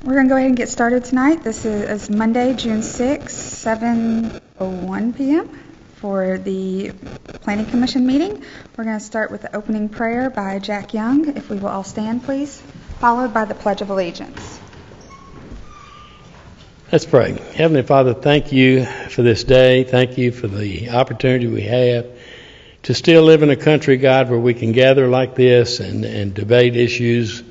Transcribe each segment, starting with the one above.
We're going to go ahead and get started tonight. This is Monday, June 6, 7:01 p.m. for the Planning Commission meeting. We're going to start with the opening prayer by Jack Young, if we will all stand, please, followed by the Pledge of Allegiance. Let's pray. Heavenly Father, thank you for this day. Thank you for the opportunity we have to still live in a country, God, where we can gather like this and debate issues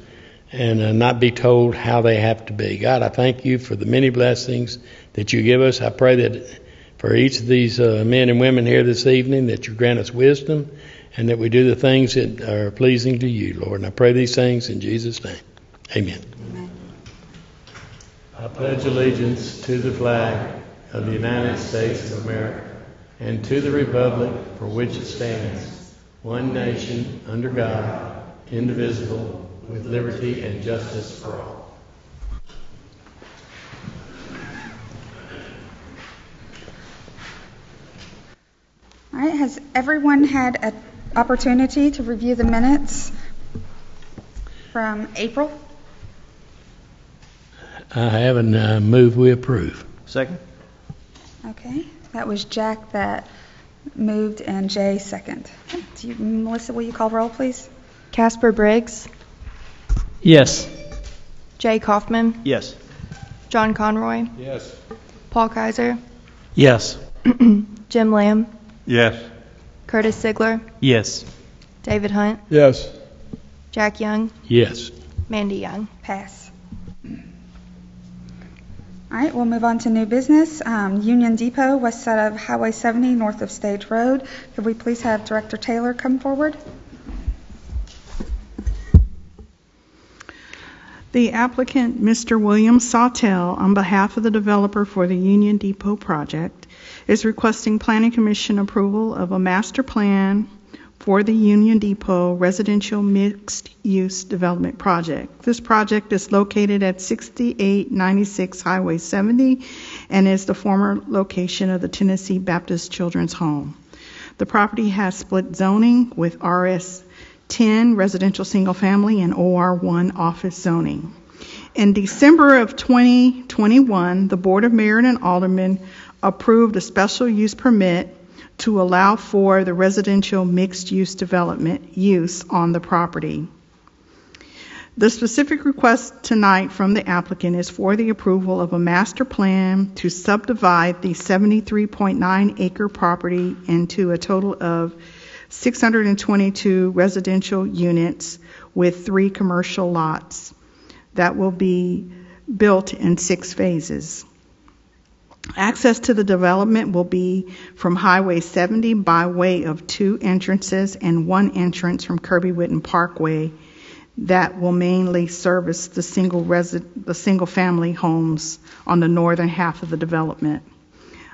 and not be told how they have to be. God, I thank you for the many blessings that you give us. I pray that for each of these men and women here this evening, that you grant us wisdom and that we do the things that are pleasing to you, Lord. And I pray these things in Jesus' name. Amen. Amen. I pledge allegiance to the flag of the United States of America and to the republic for which it stands, one nation, under God, indivisible, with liberty and justice for all. All right, has everyone had an opportunity to review the minutes from April? I haven't moved, we approve. Second. Okay, that was Jack that moved and Jay second. Okay. Melissa, will you call roll, please? Casper Briggs, Yes. Jay Kaufman, Yes. John Conroy, Yes. Paul Kaiser, Yes. Jim Lamb, Yes. Curtis Sigler, Yes. David Hunt, Yes. Jack Young, Yes. Mandy Young. Pass. All right, we'll move on to new business. Union Depot, west side of Highway 70, north of Stage Road. Could we please have Director Taylor come forward? The applicant, Mr. William Sawtell, on behalf of the developer for the Union Depot project, is requesting Planning Commission approval of a master plan for the Union Depot residential mixed-use development project. This project is located at 6896 Highway 70 and is the former location of the Tennessee Baptist Children's Home. The property has split zoning with RS 10 residential single family and OR1 office zoning. In December of 2021, the Board of Mayor and Aldermen approved a special use permit to allow for the residential mixed-use development use on the property. The specific request tonight from the applicant is for the approval of a master plan to subdivide the 73.9 acre property into a total of 622 residential units with 3 commercial lots that will be built in 6 phases. Access to the development will be from Highway 70 by way of 2 entrances and 1 entrance from Kirby Whitton Parkway that will mainly service the single family homes on the northern half of the development.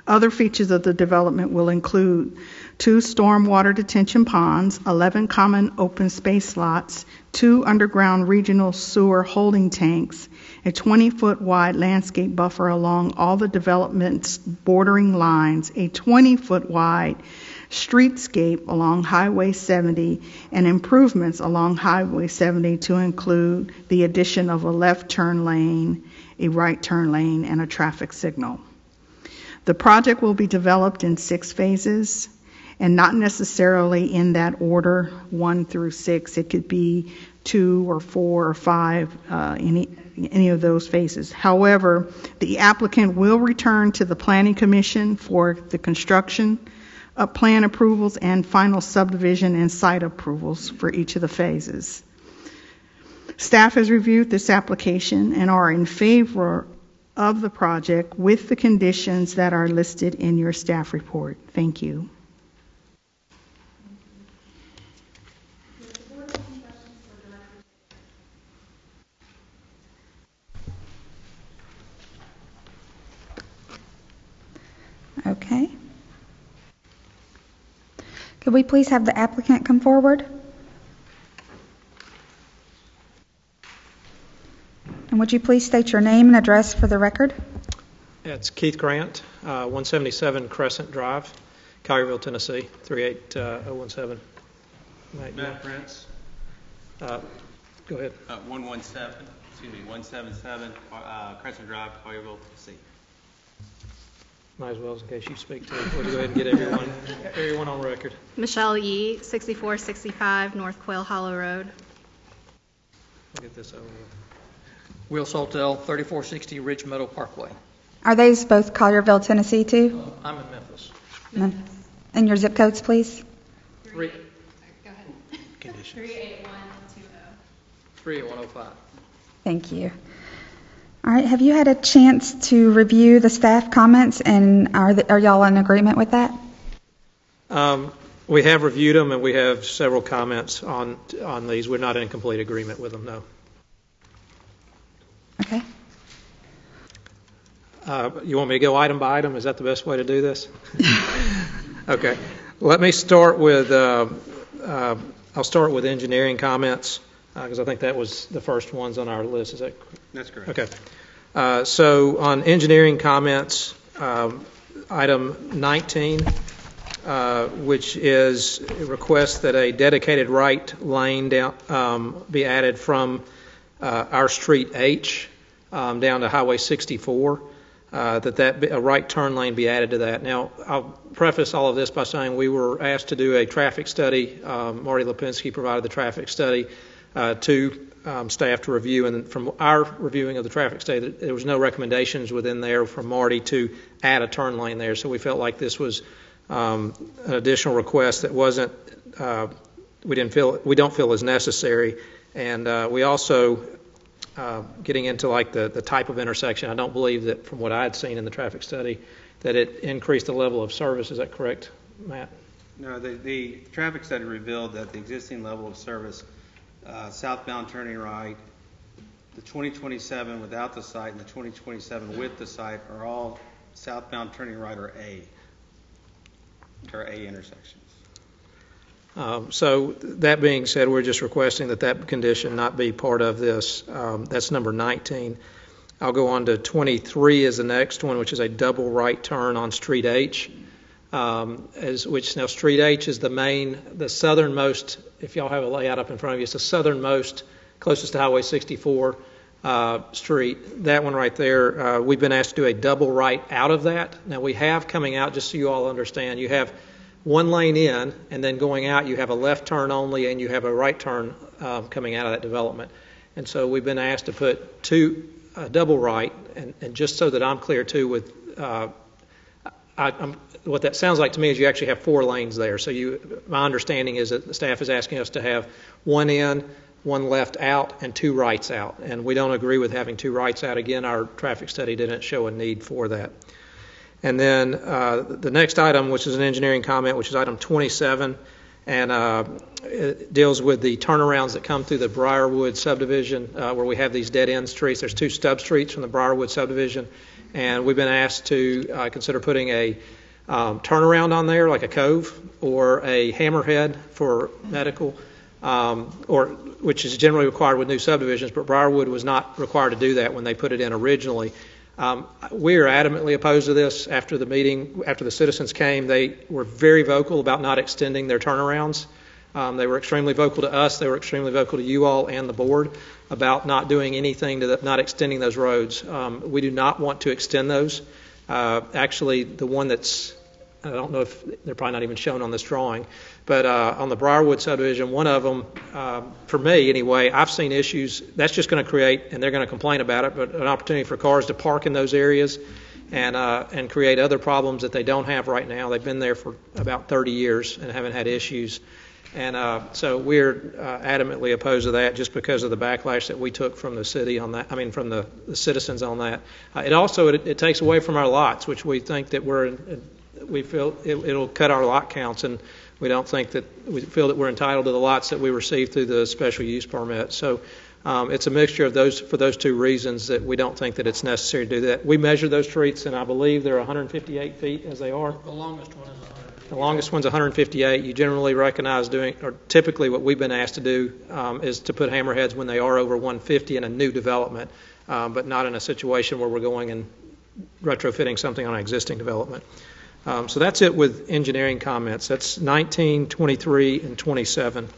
Other features of the development will include 2 stormwater detention ponds, 11 common open space lots, 2 underground regional sewer holding tanks, a 20-foot wide landscape buffer along all the development's bordering lines, a 20-foot wide streetscape along Highway 70, and improvements along Highway 70 to include the addition of a left turn lane, a right turn lane, and a traffic signal. The project will be developed in 6 phases and not necessarily in that order, 1 through 6. It could be 2 or 4 or 5, any of those phases. However, the applicant will return to the Planning Commission for the construction plan approvals and final subdivision and site approvals for each of the phases. Staff has reviewed this application and are in favor of the project with the conditions that are listed in your staff report. Thank you. Okay. Could we please have the applicant come forward? And would you please state your name and address for the record? It's Keith Grant, 177 Crescent Drive, Collierville, Tennessee, 38017. Matt Prince. Go ahead. 117 177 Crescent Drive, Collierville, Tennessee. Might as well, in case you speak to it. We'll go ahead and get everyone on record. Michelle Yee, 6465 North Quail Hollow Road. I'll get this over with. Will Saltell, 3460 Ridge Meadow Parkway. Are these both Collierville, Tennessee, too? I'm in Memphis. Memphis. And your zip codes, please? Go ahead. Conditions. 38120. 38105. Thank you. All right, have you had a chance to review the staff comments, and are y'all in agreement with that? We have reviewed them, and we have several comments on these. We're not in complete agreement with them, no. Okay. You want me to go item by item? Is that the best way to do this? Okay. Let me start with, I'll start with engineering comments, because I think that was the first ones on our list. Is that correct? That's correct. Okay. So on engineering comments, item 19, which is a request that a dedicated right lane down be added from our street H down to Highway 64, a right turn lane be added to that. Now, I'll preface all of this by saying we were asked to do a traffic study. Marty Lipinski provided the traffic study to staff to review, and from our reviewing of the traffic study, there was no recommendations within there from Marty to add a turn lane there. So we felt like this was an additional request that wasn't we don't feel is necessary, and we also getting into like the type of intersection. I don't believe that from what I had seen in the traffic study that it increased the level of service. Is that correct, Matt? No, the traffic study revealed that the existing level of service, southbound turning right, the 2027 without the site and the 2027 with the site are all southbound turning right or A intersections. So that being said, we're just requesting that condition not be part of this. That's number 19. I'll go on to 23 is the next one, which is a double right turn on Street H. Which now Street H is the southernmost, if y'all have a layout up in front of you, it's the southernmost, closest to Highway 64 street. That one right there, we've been asked to do a double right out of that. Now we have coming out, just so you all understand, you have one lane in, and then going out you have a left turn only, and you have a right turn coming out of that development. And so we've been asked to put double right, and just so that I'm clear too, with what that sounds like to me is you actually have 4 lanes there. So my understanding is that the staff is asking us to have one in, one left out, and 2 rights out. And we don't agree with having 2 rights out. Again, our traffic study didn't show a need for that. And then the next item, which is an engineering comment, which is item 27, and it deals with the turnarounds that come through the Briarwood subdivision, where we have these dead-end streets. There's 2 stub streets from the Briarwood subdivision, and we've been asked to consider putting a turnaround on there, like a cove, or a hammerhead for medical, which is generally required with new subdivisions, but Briarwood was not required to do that when they put it in originally. We are adamantly opposed to this. After the meeting, after the citizens came, they were very vocal about not extending their turnarounds. They were extremely vocal to us. They were extremely vocal to you all and the board about not doing anything not extending those roads. We do not want to extend those. Actually, the one I don't know if they're probably not even shown on this drawing, but on the Briarwood subdivision, one of them, for me anyway, I've seen issues. That's just going to create, and they're going to complain about it, but an opportunity for cars to park in those areas and create other problems that they don't have right now. They've been there for about 30 years and haven't had issues. And so we're adamantly opposed to that just because of the backlash that we took from the city on that, from the citizens on that. It also takes away from our lots, which we think that we feel it'll cut our lot counts, and we feel that we're entitled to the lots that we received through the special use permit. So it's a mixture of those, for those 2 reasons, that we don't think that it's necessary to do that. We measured those streets, and I believe they're 158 feet as they are. The longest one is 100. The longest one's 158. You generally recognize typically what we've been asked to do is to put hammerheads when they are over 150 in a new development, but not in a situation where we're going and retrofitting something on an existing development. So that's it with engineering comments. That's 19, 23, and 27.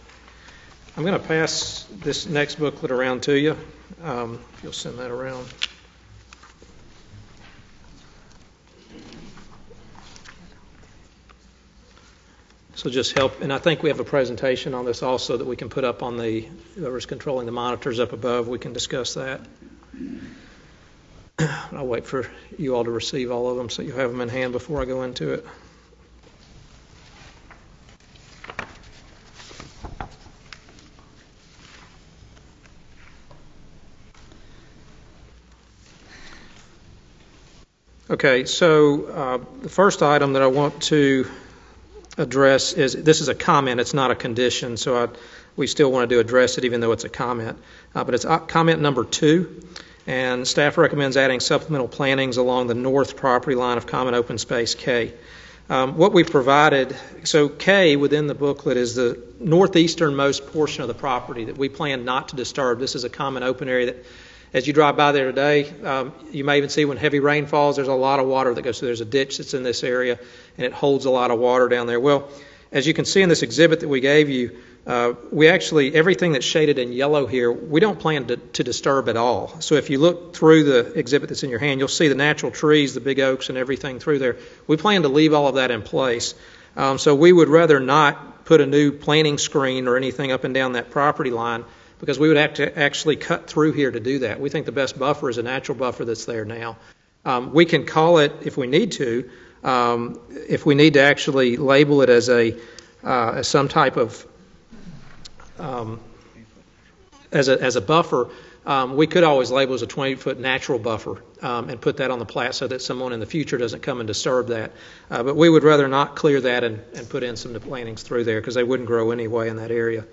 I'm going to pass this next booklet around to you. If you'll send that around. So just help, and I think we have a presentation on this also that we can put up on whoever's controlling the monitors up above. We can discuss that. I'll wait for you all to receive all of them so you have them in hand before I go into it. Okay, so the first item that I want to address is, this is a comment, it's not a condition, so we still wanted to address it even though it's a comment. But it's comment number 2, and staff recommends adding supplemental plantings along the north property line of common open space K. What we provided, so K within the booklet is the northeasternmost portion of the property that we plan not to disturb. This is a common open area that, as you drive by there today, you may even see when heavy rain falls, there's a lot of water that goes through. There's a ditch that's in this area, and it holds a lot of water down there. Well, as you can see in this exhibit that we gave you, we actually, everything that's shaded in yellow here, we don't plan to disturb at all. So if you look through the exhibit that's in your hand, you'll see the natural trees, the big oaks and everything through there. We plan to leave all of that in place. So we would rather not put a new planting screen or anything up and down that property line, because we would have to actually cut through here to do that. We think the best buffer is a natural buffer that's there now. We can call it, if we need to, if we need to actually label it as as some type of as a buffer, we could always label as a 20-foot natural buffer and put that on the plat so that someone in the future doesn't come and disturb that. But we would rather not clear that and put in some plantings through there because they wouldn't grow anyway in that area.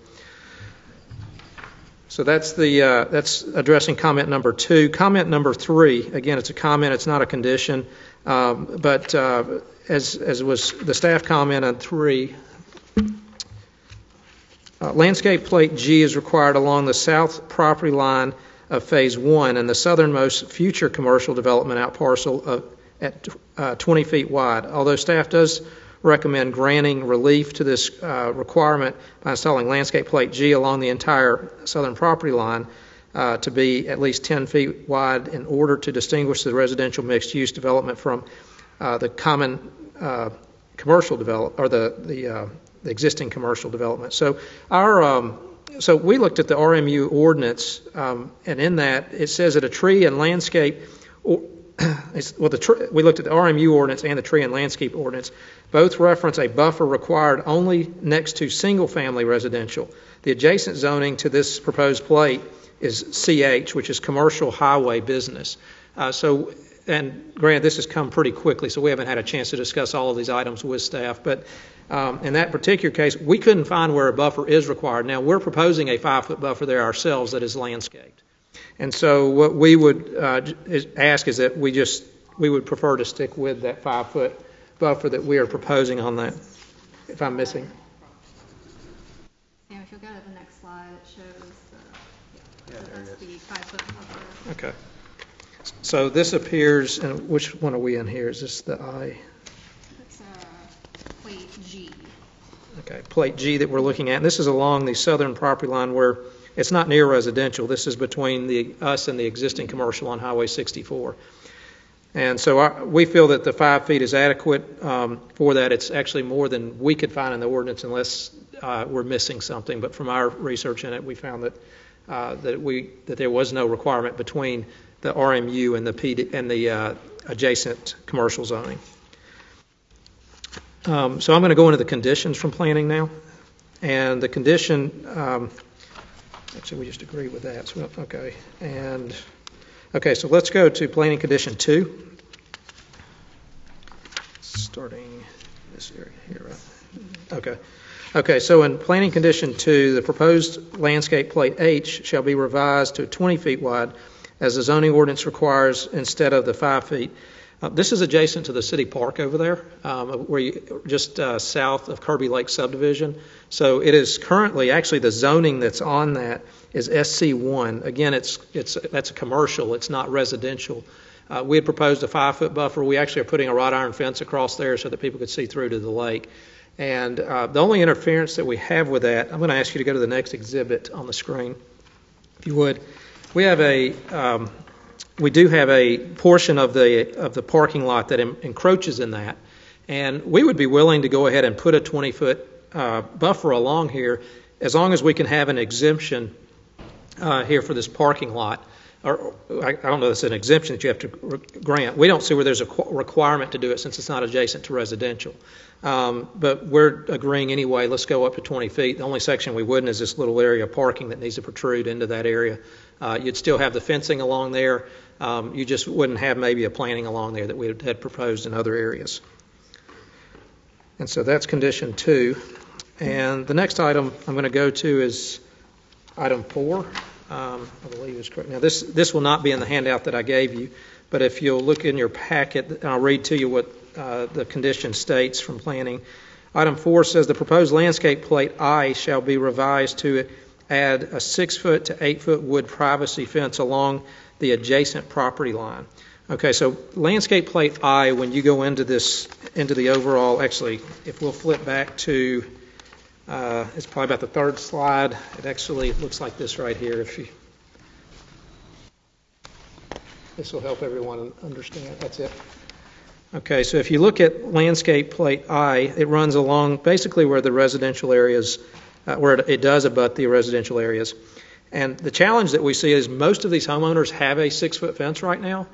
So that's that's addressing comment number 2. Comment number 3, again, it's a comment, it's not a condition, but as was the staff comment on 3, landscape plate G is required along the south property line of Phase 1 and the southernmost future commercial development out parcel at 20 feet wide. Although staff does recommend granting relief to this requirement by installing landscape plate G along the entire southern property line to be at least 10 feet wide in order to distinguish the residential mixed-use development from the common commercial development, or the existing commercial development. So so we looked at the RMU ordinance, and in that it says that a tree and landscape, we looked at the RMU ordinance and the tree and landscape ordinance. Both reference a buffer required only next to single-family residential. The adjacent zoning to this proposed plate is CH, which is commercial highway business. And granted, this has come pretty quickly, so we haven't had a chance to discuss all of these items with staff. But in that particular case, we couldn't find where a buffer is required. Now, we're proposing a 5-foot buffer there ourselves that is landscaped. And so what we would ask is that we would prefer to stick with that 5-foot buffer that we are proposing on that. If I'm missing. Sam, if you'll go to the next slide, it shows that's the 5-foot buffer. Okay. So this appears, and which one are we in here? Is this the I? It's plate G. Okay, plate G that we're looking at. And this is along the southern property line where it's not near residential. This is between us and the existing commercial on Highway 64. And so we feel that the 5 feet is adequate for that. It's actually more than we could find in the ordinance unless we're missing something. But from our research in it, we found that there was no requirement between the RMU and the adjacent commercial zoning. So I'm going to go into the conditions from planning now. And the condition, actually we just agreed with that. So, okay, so let's go to planning condition 2. Starting this area here, right? Okay, so in planning condition 2, the proposed landscape plate H shall be revised to 20 feet wide as the zoning ordinance requires instead of the 5 feet. This is adjacent to the city park over there, just south of Kirby Lake Subdivision. So it is currently, actually the zoning that's on that is SC1. Again, that's a commercial, it's not residential. We had proposed a 5-foot buffer. We actually are putting a wrought iron fence across there so that people could see through to the lake. And the only interference that we have with that, I'm going to ask you to go to the next exhibit on the screen, if you would. We do have a portion of the parking lot that encroaches in that, and we would be willing to go ahead and put a 20-foot buffer along here, as long as we can have an exemption here for this parking lot. Or I don't know if it's an exemption that you have to grant. We don't see where there's a requirement to do it since it's not adjacent to residential. But we're agreeing anyway, let's go up to 20 feet. The only section we wouldn't is this little area of parking that needs to protrude into that area. You'd still have the fencing along there. You just wouldn't have maybe a planting along there that we had proposed in other areas. And so that's condition 2. And the next item I'm going to go to is item 4. I believe is correct. Now this will not be in the handout that I gave you, but if you'll look in your packet, and I'll read to you what the condition states from planning. Item 4 says the proposed landscape plate I shall be revised to add a 6-foot to 8-foot wood privacy fence along the adjacent property line. Okay, so landscape plate I, when you go into the overall, actually, if we'll flip back to, it's probably about the third slide. It actually looks like this right here. This will help everyone understand. That's it. Okay, so if you look at landscape plate I, it runs along basically where the residential areas, where it does abut the residential areas. And the challenge that we see is most of these homeowners have a 6-foot fence right now,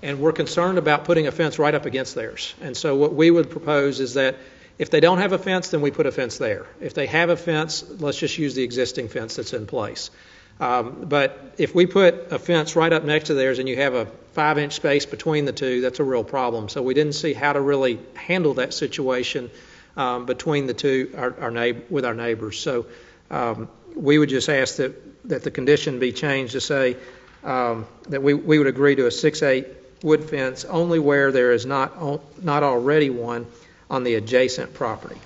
and we're concerned about putting a fence right up against theirs. And so what we would propose is that if they don't have a fence, then we put a fence there. If they have a fence, let's just use the existing fence that's in place. But if we put a fence right up next to theirs and you have a 5-inch space between the two, that's a real problem. So we didn't see how to really handle that situation between the two, with our neighbors. So we would just ask that the condition be changed to say that we would agree to a 6/8 wood fence only where there is not already one on the adjacent property.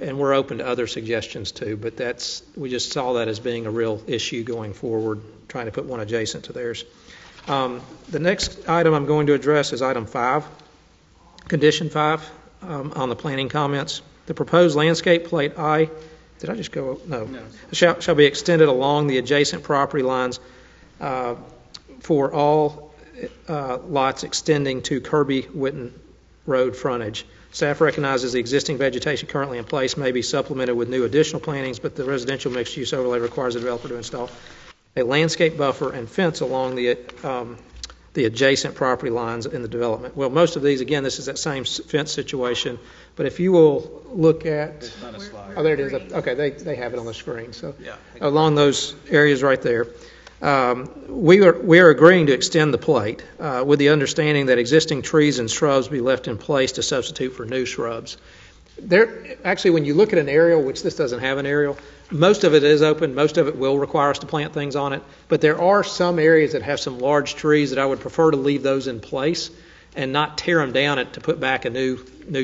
And we're open to other suggestions too, but we just saw that as being a real issue going forward, trying to put one adjacent to theirs. The next item I'm going to address is item 5, condition 5, on the planning comments. The proposed landscape plate I, did I just go? No. Shall be extended along the adjacent property lines for all lots extending to Kirby Whitton Road frontage. Staff recognizes the existing vegetation currently in place may be supplemented with new additional plantings, but the residential mixed-use overlay requires the developer to install a landscape buffer and fence along the adjacent property lines in the development. Well, most of these, again, this is that same fence situation, but if you will look at, oh, there it is. Okay, they have it on the screen. So yeah, along those areas right there. We are agreeing to extend the plate with the understanding that existing trees and shrubs be left in place to substitute for new shrubs. Actually, when you look at an aerial, which this doesn't have an aerial, most of it is open. Most of it will require us to plant things on it. But there are some areas that have some large trees that I would prefer to leave those in place and not tear them down to put back a new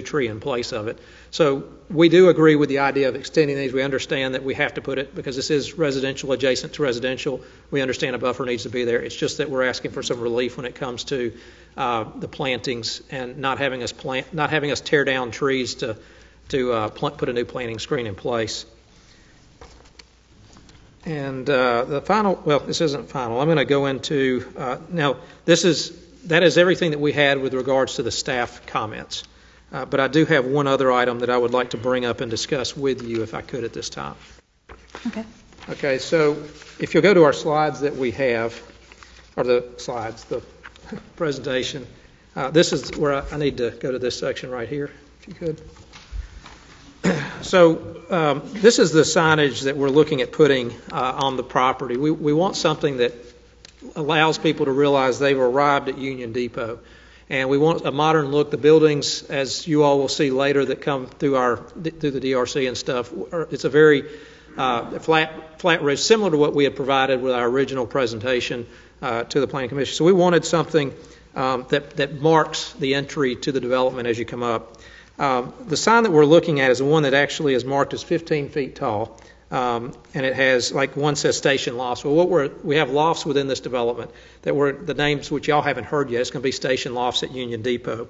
tree in place of it. So we do agree with the idea of extending these. We understand that we have to put it, because this is residential adjacent to residential, we understand a buffer needs to be there. It's just that we're asking for some relief when it comes to the plantings and not having us tear down trees to put a new planting screen in place. And the final, well, this isn't final. I'm going to go into, now that is everything that we had with regards to the staff comments. But I do have one other item that I would like to bring up and discuss with you if I could at this time. Okay. Okay, so if you'll go to our slides that we have, or the presentation, this is where I need to go to this section right here, if you could. So this is the signage that we're looking at putting on the property. We want something that allows people to realize they've arrived at Union Depot. And we want a modern look. The buildings, as you all will see later, that come through the DRC and stuff, it's a very flat ridge, similar to what we had provided with our original presentation to the Planning Commission. So we wanted something that marks the entry to the development as you come up. The sign that we're looking at is the one that actually is marked as 15 feet tall. And it has, like one says station lofts. Well, we have lofts within this development that were the names which y'all haven't heard yet. It's going to be station lofts at Union Depot.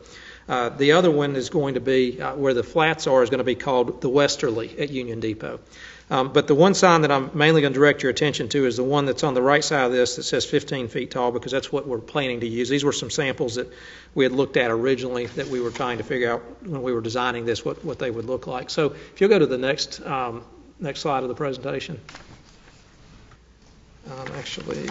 The other one is going to be where the flats are is going to be called the Westerly at Union Depot. But the one sign that I'm mainly going to direct your attention to is the one that's on the right side of this that says 15 feet tall, because that's what we're planning to use. These were some samples that we had looked at originally that we were trying to figure out when we were designing this what they would look like. So if you'll go to the next slide of the presentation. Actually,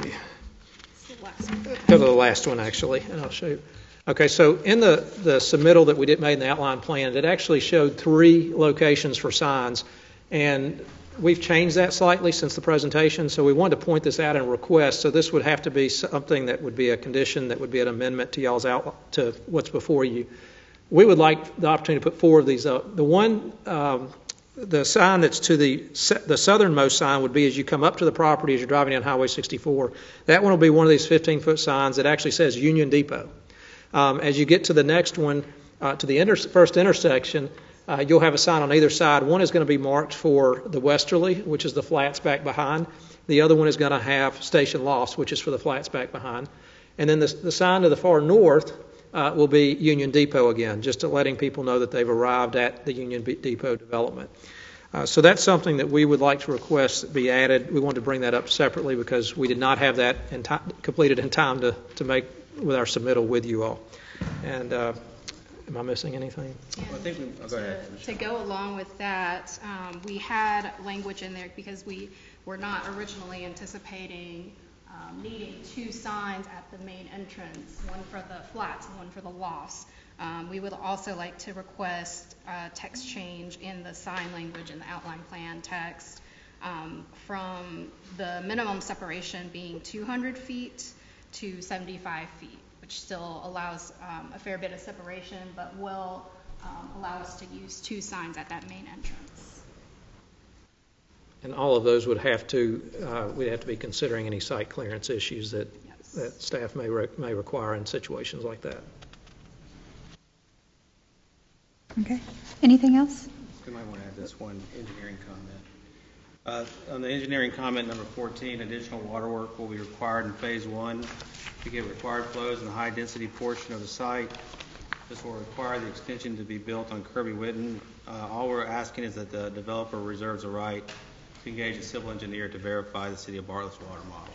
go to the last one, actually, and I'll show you. Okay, so in the submittal that we made in the outline plan, it actually showed 3 locations for signs, and we've changed that slightly since the presentation, so we wanted to point this out in request. So this would have to be something that would be a condition, that would be an amendment to y'all's to what's before you. We would like the opportunity to put 4 of these up. The one, the sign that's to the southernmost sign would be as you come up to the property as you're driving down Highway 64. That one will be one of these 15-foot signs that actually says Union Depot. As you get to the next one, to the first intersection, you'll have a sign on either side. One is going to be marked for the Westerly, which is the flats back behind. The other one is going to have Station Lofts, which is for the flats back behind. And then the sign to the far north will be Union Depot again, just to letting people know that they've arrived at the Union Depot development. So that's something that we would like to request be added. We wanted to bring that up separately because we did not have that completed in time to make with our submittal with you all. And am I missing anything? I think go ahead. To go along with that, we had language in there because we were not originally anticipating needing 2 signs at the main entrance, one for the flats and one for the lofts. We would also like to request text change in the sign language in the outline plan text from the minimum separation being 200 feet to 75 feet, which still allows a fair bit of separation, but will allow us to use 2 signs at that main entrance. And all of those would have to, we'd have to be considering any site clearance issues that staff may require in situations like that. Okay. Anything else? You might want to add this one engineering comment. On the engineering comment number 14, additional water work will be required in phase 1 to get required flows in the high density portion of the site. This will require the extension to be built on Kirby Whitton. All we're asking is that the developer reserves the right to engage a civil engineer to verify the city of Bartlett's water model.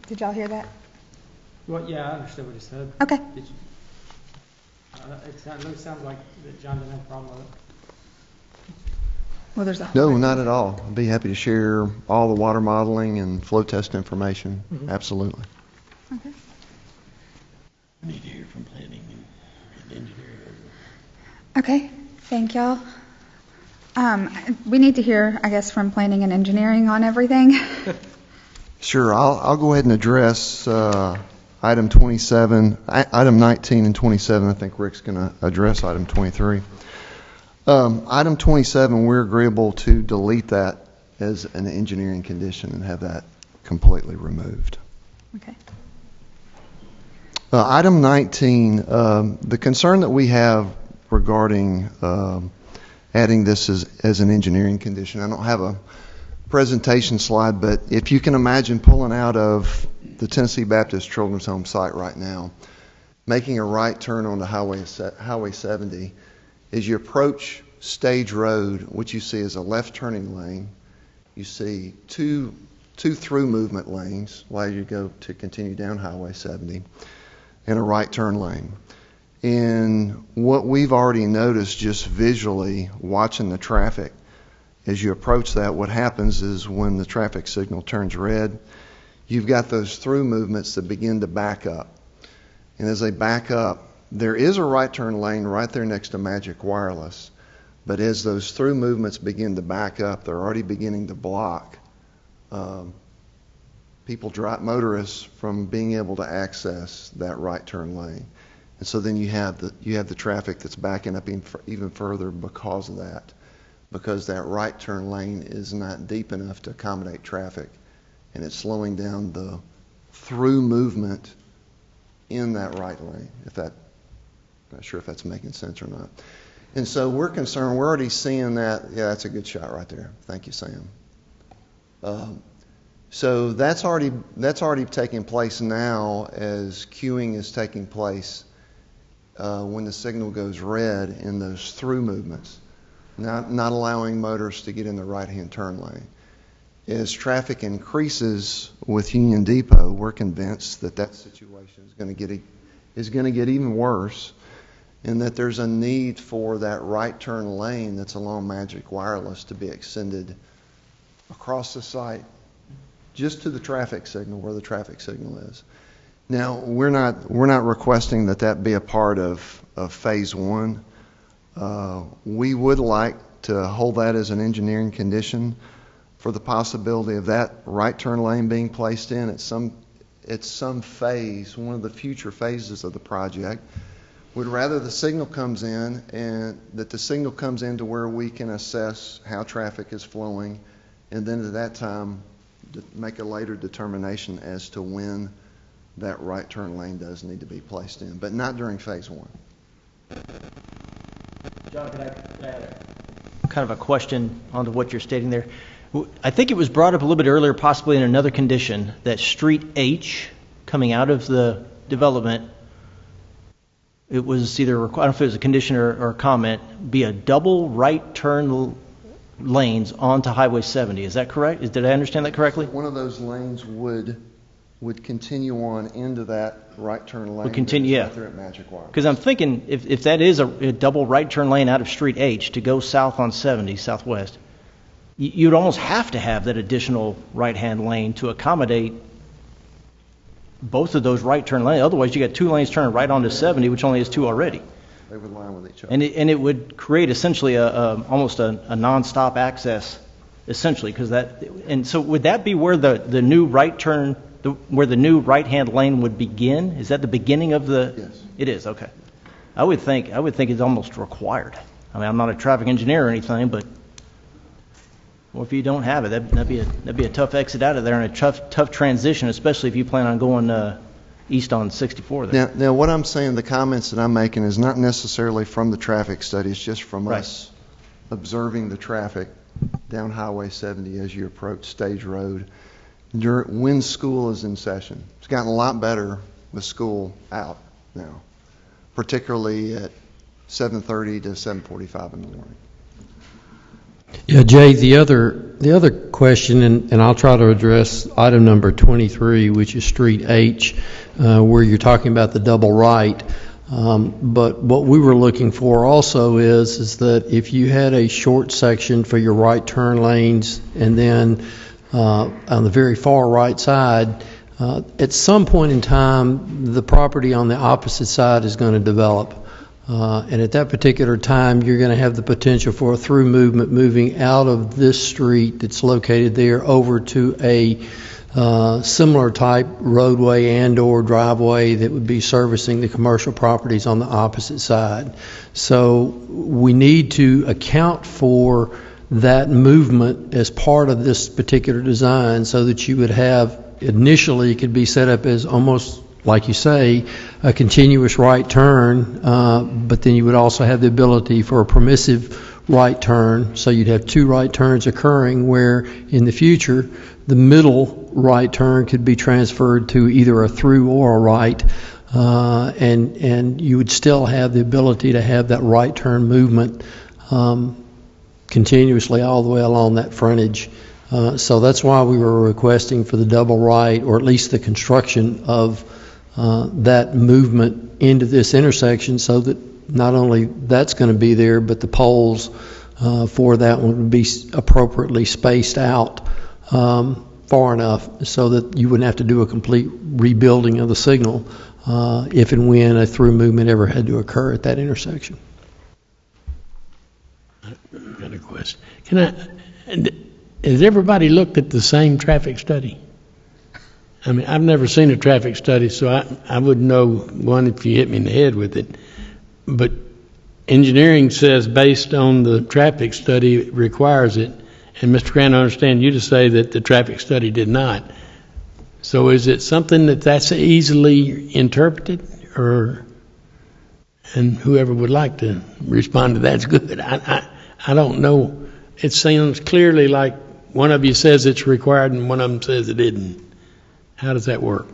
Did y'all hear that? Well, yeah, I understood what he said. Okay. It sounds like that John didn't have a problem with it. Well, there's a No, not at all. I'd be happy to share all the water modeling and flow test information. Mm-hmm. Absolutely. Okay. I need to hear from planning and engineering. Okay. Thank y'all. We need to hear, I guess, from planning and engineering on everything. Sure. I'll go ahead and address item 27, item 19 and 27. I think Rick's going to address item 23. Item 27, we're agreeable to delete that as an engineering condition and have that completely removed. Okay. Item 19, the concern that we have regarding adding this as an engineering condition, I don't have a presentation slide, but if you can imagine pulling out of the Tennessee Baptist Children's Home site right now, making a right turn onto Highway 70, as you approach Stage Road, what you see is a left turning lane. You see two through movement lanes while you go to continue down Highway 70, and a right turn lane. And what we've already noticed just visually watching the traffic, as you approach that, what happens is when the traffic signal turns red, you've got those through movements that begin to back up. And as they back up, there is a right turn lane right there next to Magic Wireless. But as those through movements begin to back up, they're already beginning to block motorists from being able to access that right turn lane. And so then you have the traffic that's backing up even further because of that. Because that right turn lane is not deep enough to accommodate traffic, and it's slowing down the through movement in that right lane, if that Not sure if that's making sense or not. And so we're concerned, we're already seeing that. Yeah, that's a good shot right there. Thank you, Sam. So that's already taking place now as queuing is taking place when the signal goes red in those through movements, not allowing motorists to get in the right-hand turn lane. As traffic increases with Union Depot, we're convinced that situation is going to get even worse, and that there's a need for that right turn lane that's along Magic Wireless to be extended across the site just to the traffic signal, where the traffic signal is. Now, we're not requesting that be a part of phase one. We would like to hold that as an engineering condition for the possibility of that right turn lane being placed in at some phase, one of the future phases of the project. We'd rather the signal comes in, and that the signal comes in to where we can assess how traffic is flowing, and then at that time make a later determination as to when that right turn lane does need to be placed in, but not during phase one. John, can I add kind of a question onto what you're stating there? I think it was brought up a little bit earlier, possibly in another condition, that Street H coming out of the development, it was either, I don't know if it was a condition or a comment, be a double right turn lanes onto Highway 70. Is that correct? Did I understand that correctly? One of those lanes would continue on into that right turn lane. Would continue, yeah. Right there at Magic Wire. Because I'm thinking if that is a double right turn lane out of Street H to go south on 70, southwest, you'd almost have to have that additional right-hand lane to accommodate both of those right turn lanes. Otherwise, you got two lanes turning right onto 70, which only has two already. They would line with each other. And it would create essentially almost a non-stop access, essentially, because that. And so, would that be where the new right turn, where the new right-hand lane would begin? Is that the beginning of the? Yes. It is. Okay. I would think it's almost required. I mean, I'm not a traffic engineer or anything, but. Well, if you don't have it, that'd be a tough exit out of there and a tough transition, especially if you plan on going east on 64 there. Now, what I'm saying, the comments that I'm making is not necessarily from the traffic study. It's just from us observing the traffic down Highway 70 as you approach Stage Road when school is in session. It's gotten a lot better with school out now, particularly at 7:30 to 7:45 in the morning. Yeah, Jay, the other question, and I'll try to address item number 23, which is Street H, where you're talking about the double right. But what we were looking for also is that if you had a short section for your right turn lanes, and then on the very far right side, at some point in time, the property on the opposite side is going to develop. And at that particular time, you're going to have the potential for a through movement moving out of this street that's located there over to a similar type roadway and or driveway that would be servicing the commercial properties on the opposite side. So we need to account for that movement as part of this particular design so that you would have, initially it could be set up as almost, like you say, a continuous right turn, but then you would also have the ability for a permissive right turn, so you'd have two right turns occurring where in the future the middle right turn could be transferred to either a through or a right, and you would still have the ability to have that right turn movement continuously all the way along that frontage. So that's why we were requesting for the double right, or at least the construction of that movement into this intersection, so that not only that's going to be there, but the poles for that one would be appropriately spaced out far enough so that you wouldn't have to do a complete rebuilding of the signal if and when a through movement ever had to occur at that intersection. Got a question. Has everybody looked at the same traffic study? I mean, I've never seen a traffic study, so I wouldn't know one if you hit me in the head with it. But engineering says based on the traffic study it requires it. And Mr. Grant, I understand you to say that the traffic study did not. So is it something that's easily interpreted? Or And whoever would like to respond to that's good. I don't know. It seems clearly like one of you says it's required and one of them says it isn't. How does that work?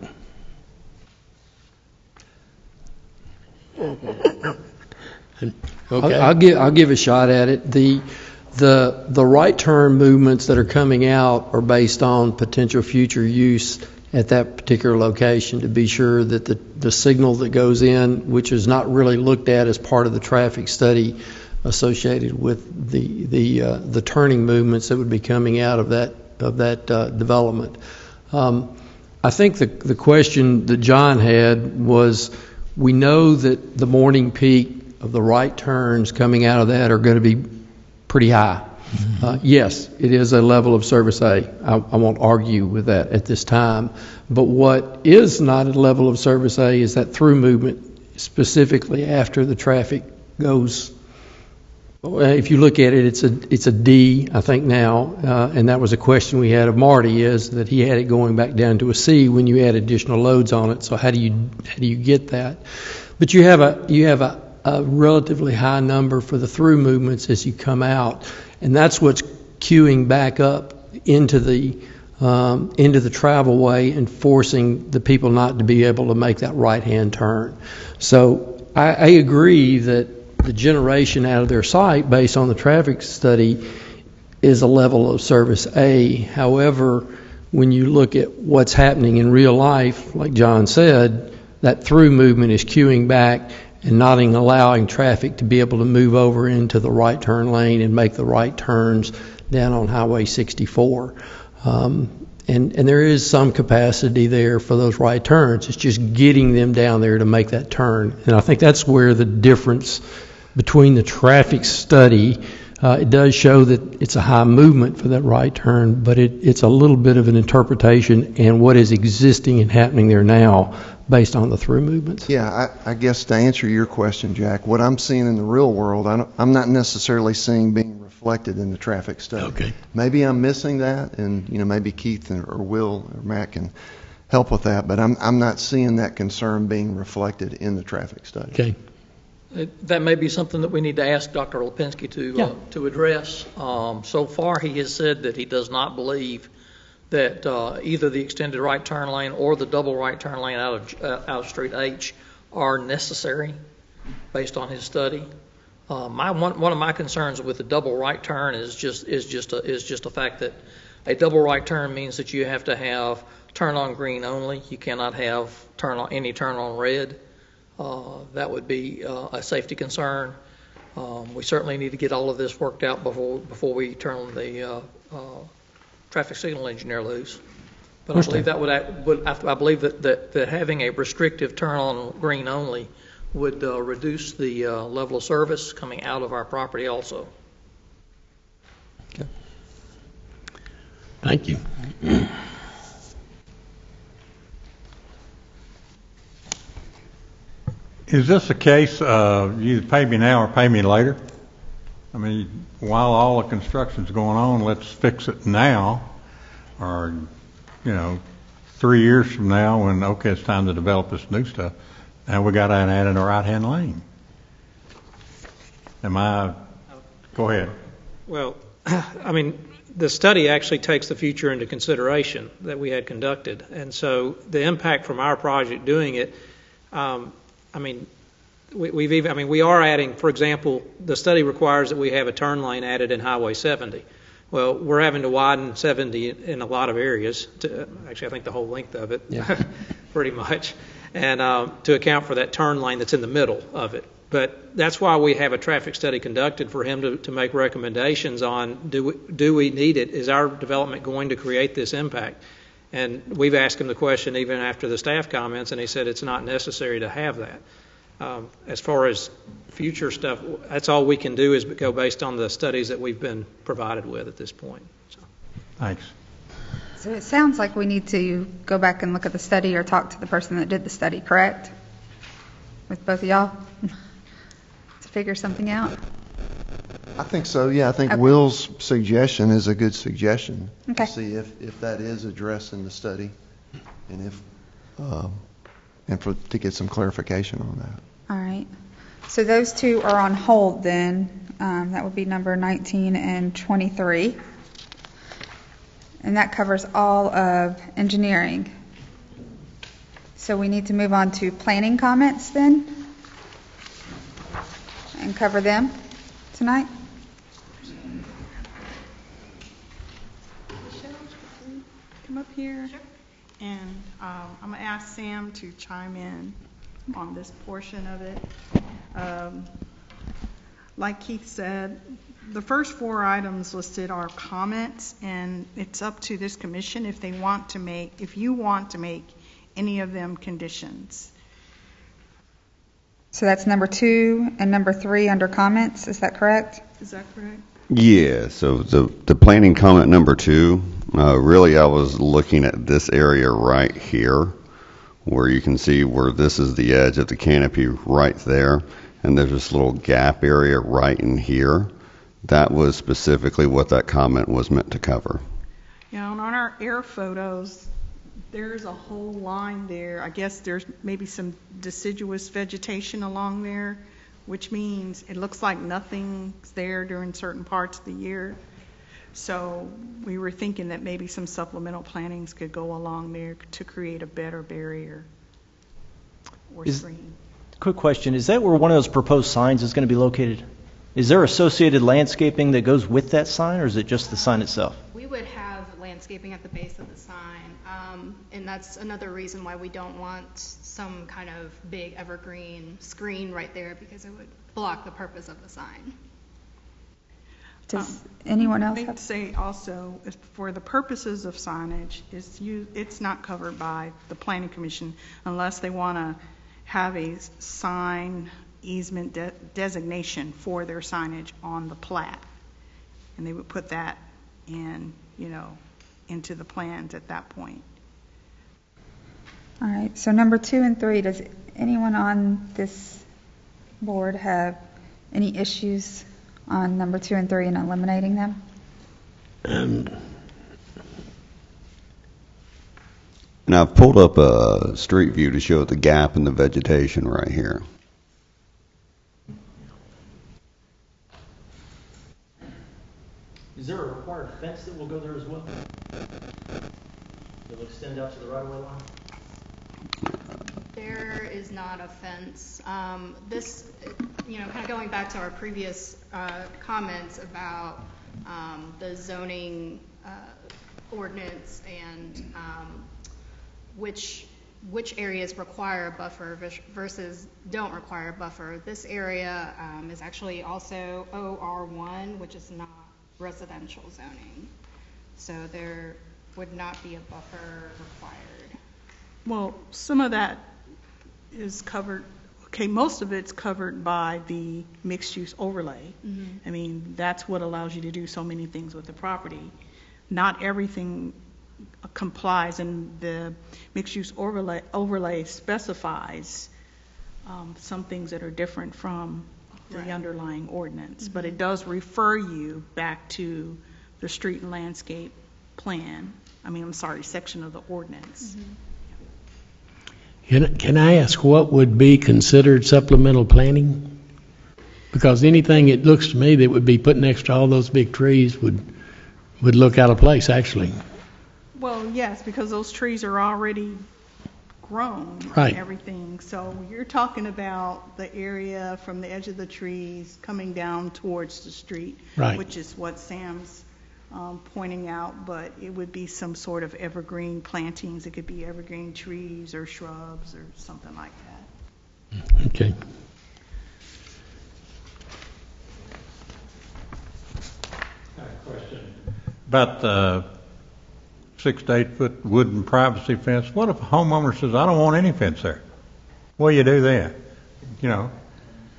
Okay. I'll give a shot at it. The right turn movements that are coming out are based on potential future use at that particular location to be sure that the signal that goes in, which is not really looked at as part of the traffic study associated with the turning movements that would be coming out of that development. I think the question that John had was, we know that the morning peak of the right turns coming out of that are going to be pretty high. Yes, it is a level of service A. I won't argue with that at this time. But what is not a level of service A is that through movement, specifically after the traffic goes. If you look at it, it's a D, I think now, and that was a question we had of Marty, is that he had it going back down to a C when you add additional loads on it. So how do you get that? But you have a relatively high number for the through movements as you come out, and that's what's queuing back up into the travel way and forcing the people not to be able to make that right-hand turn. So I agree that the generation out of their site based on the traffic study is a level of service A. However, when you look at what's happening in real life, like John said, that through movement is queuing back and not allowing traffic to be able to move over into the right turn lane and make the right turns down on Highway 64. And there is some capacity there for those right turns. It's just getting them down there to make that turn. And I think that's where the difference between the traffic study, it does show that it's a high movement for that right turn, but it's a little bit of an interpretation and what is existing and happening there now based on the through movements. Yeah, I guess to answer your question, Jack, what I'm seeing in the real world, I'm not necessarily seeing being reflected in the traffic study. Okay. Maybe I'm missing that, and maybe Keith or Will or Matt can help with that, but I'm not seeing that concern being reflected in the traffic study. Okay. That may be something that we need to ask Dr. Lipinski to address. So far, he has said that he does not believe that either the extended right turn lane or the double right turn lane out of Street H are necessary based on his study. One of my concerns with the double right turn is just a fact that a double right turn means that you have to have turn on green only. You cannot have any turn on red. That would be a safety concern. We certainly need to get all of this worked out before we turn the traffic signal engineer loose. But I believe I believe that having a restrictive turn on green only would reduce the level of service coming out of our property also. Okay. Thank you. Is this a case of you either pay me now or pay me later? I mean, while all the construction's going on, let's fix it now, or 3 years from now when it's time to develop this new stuff, and we got to add in a right-hand lane. Go ahead. Well, I mean, the study actually takes the future into consideration that we had conducted, and so the impact from our project doing it. We are adding, for example, the study requires that we have a turn lane added in Highway 70. Well, we're having to widen 70 in a lot of areas, I think the whole length of it, pretty much, and to account for that turn lane that's in the middle of it. But that's why we have a traffic study conducted for him to make recommendations on do we need it? Is our development going to create this impact? And we've asked him the question even after the staff comments, and he said it's not necessary to have that. As far as future stuff, that's all we can do is go based on the studies that we've been provided with at this point. So. Thanks. So it sounds like we need to go back and look at the study or talk to the person that did the study, correct? With both of y'all? To figure something out? I think so, yeah. I think Will's suggestion is a good suggestion. Okay. To see if that is addressed in the study and to get some clarification on that. All right. So those two are on hold then. That would be number 19 and 23. And that covers all of engineering. So we need to move on to planning comments then and cover them tonight. Come up here. Sure. And I'm going to ask Sam to chime in on this portion of it. Like Keith said, the first 4 items listed are comments, and it's up to this commission if you want to make any of them conditions. So that's number 2 and number 3 under comments. Is that correct? Is that correct? Yeah, so the planning comment number 2, really I was looking at this area right here, where you can see where this is the edge of the canopy right there, and there's this little gap area right in here. That was specifically what that comment was meant to cover. Yeah, and on our air photos, there's a whole line there. I guess there's maybe some deciduous vegetation along there, which means it looks like nothing's there during certain parts of the year. So we were thinking that maybe some supplemental plantings could go along there to create a better barrier or screen. Quick question, is that where one of those proposed signs is going to be located? Is there associated landscaping that goes with that sign, or is it just the sign itself? We would have landscaping at the base of the sign, and that's another reason why we don't want some kind of big evergreen screen right there, because it would block the purpose of the sign. Does anyone else have to say also, for the purposes of signage, it's not covered by the Planning Commission unless they want to have a sign easement designation for their signage on the plat, and they would put that in, into the plans at that point. All right, so number 2 and 3, does anyone on this board have any issues on number 2 and 3 and eliminating them? And I've pulled up a street view to show the gap in the vegetation right here. Is there a required fence that will go there as well? That will extend out to the right-of-way line? There is not a fence. This, kind of going back to our previous comments about the zoning ordinance and which areas require a buffer versus don't require a buffer. This area is actually also OR1, which is not residential zoning. So there would not be a buffer required. Well, some of that is covered, most of it's covered by the mixed-use overlay. Mm-hmm. I mean, that's what allows you to do so many things with the property. Not everything complies, and the mixed-use overlay specifies some things that are different from the underlying ordinance. Mm-hmm. But it does refer you back to the street and landscape plan. Section of the ordinance. Mm-hmm. Can I ask what would be considered supplemental planting? Because anything, it looks to me, that would be put next to all those big trees would look out of place, actually. Well, yes, because those trees are already grown and everything. So you're talking about the area from the edge of the trees coming down towards the street, which is what Sam's pointing out, but it would be some sort of evergreen plantings. It could be evergreen trees or shrubs or something like that. Okay. I have a question about the 6 to 8 foot wooden privacy fence. What if a homeowner says, I don't want any fence there? What do you do then? It's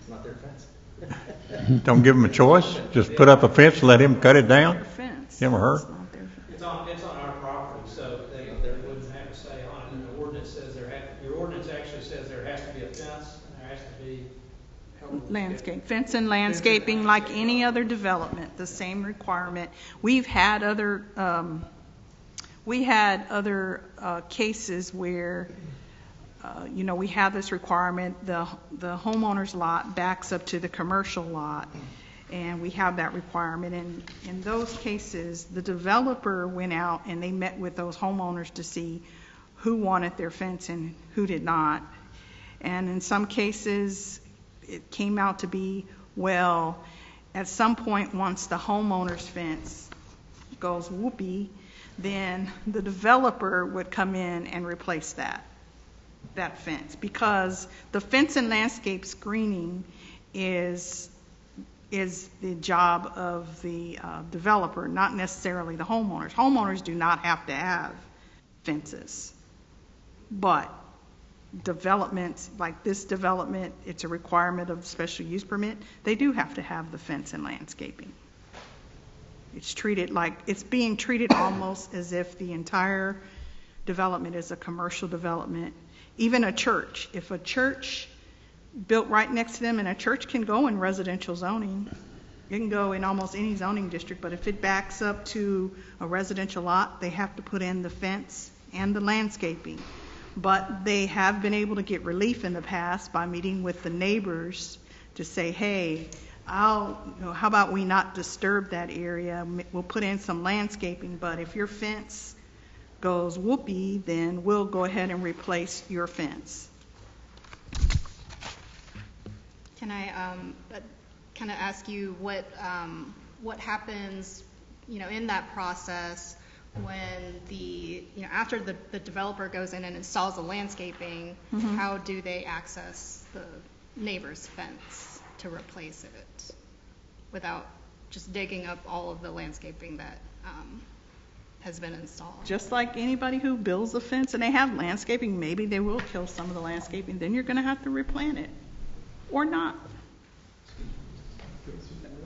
not their fence. Don't give them a choice. Just put up a fence and let him cut it down. You ever heard? It's on our property, so they wouldn't have a say on it. And the ordinance says your ordinance actually says there has to be a fence and there has to be fence and landscaping like any other development, the same requirement. We had other cases where we have this requirement, the homeowner's lot backs up to the commercial lot, and we have that requirement. And in those cases, the developer went out and they met with those homeowners to see who wanted their fence and who did not. And in some cases, it came out to be, well, at some point, once the homeowner's fence goes whoopee, then the developer would come in and replace that fence, because the fence and landscape screening is the job of the developer, not necessarily the homeowners. Homeowners do not have to have fences, but developments like this development, it's a requirement of the special use permit. They do have to have the fence and landscaping. It's being treated almost as if the entire development is a commercial development. Even a church, if a church built right next to them, and a church can go in residential zoning, it can go in almost any zoning district, but if it backs up to a residential lot, they have to put in the fence and the landscaping. But they have been able to get relief in the past by meeting with the neighbors to say, hey, how about we not disturb that area? We'll put in some landscaping, but if your fence goes whoopee, then we'll go ahead and replace your fence. Can I kind of ask you what happens, in that process when after the developer goes in and installs the landscaping, how do they access the neighbor's fence to replace it without just digging up all of the landscaping that has been installed? Just like anybody who builds a fence and they have landscaping, maybe they will kill some of the landscaping, then you're going to have to replant it. Or not.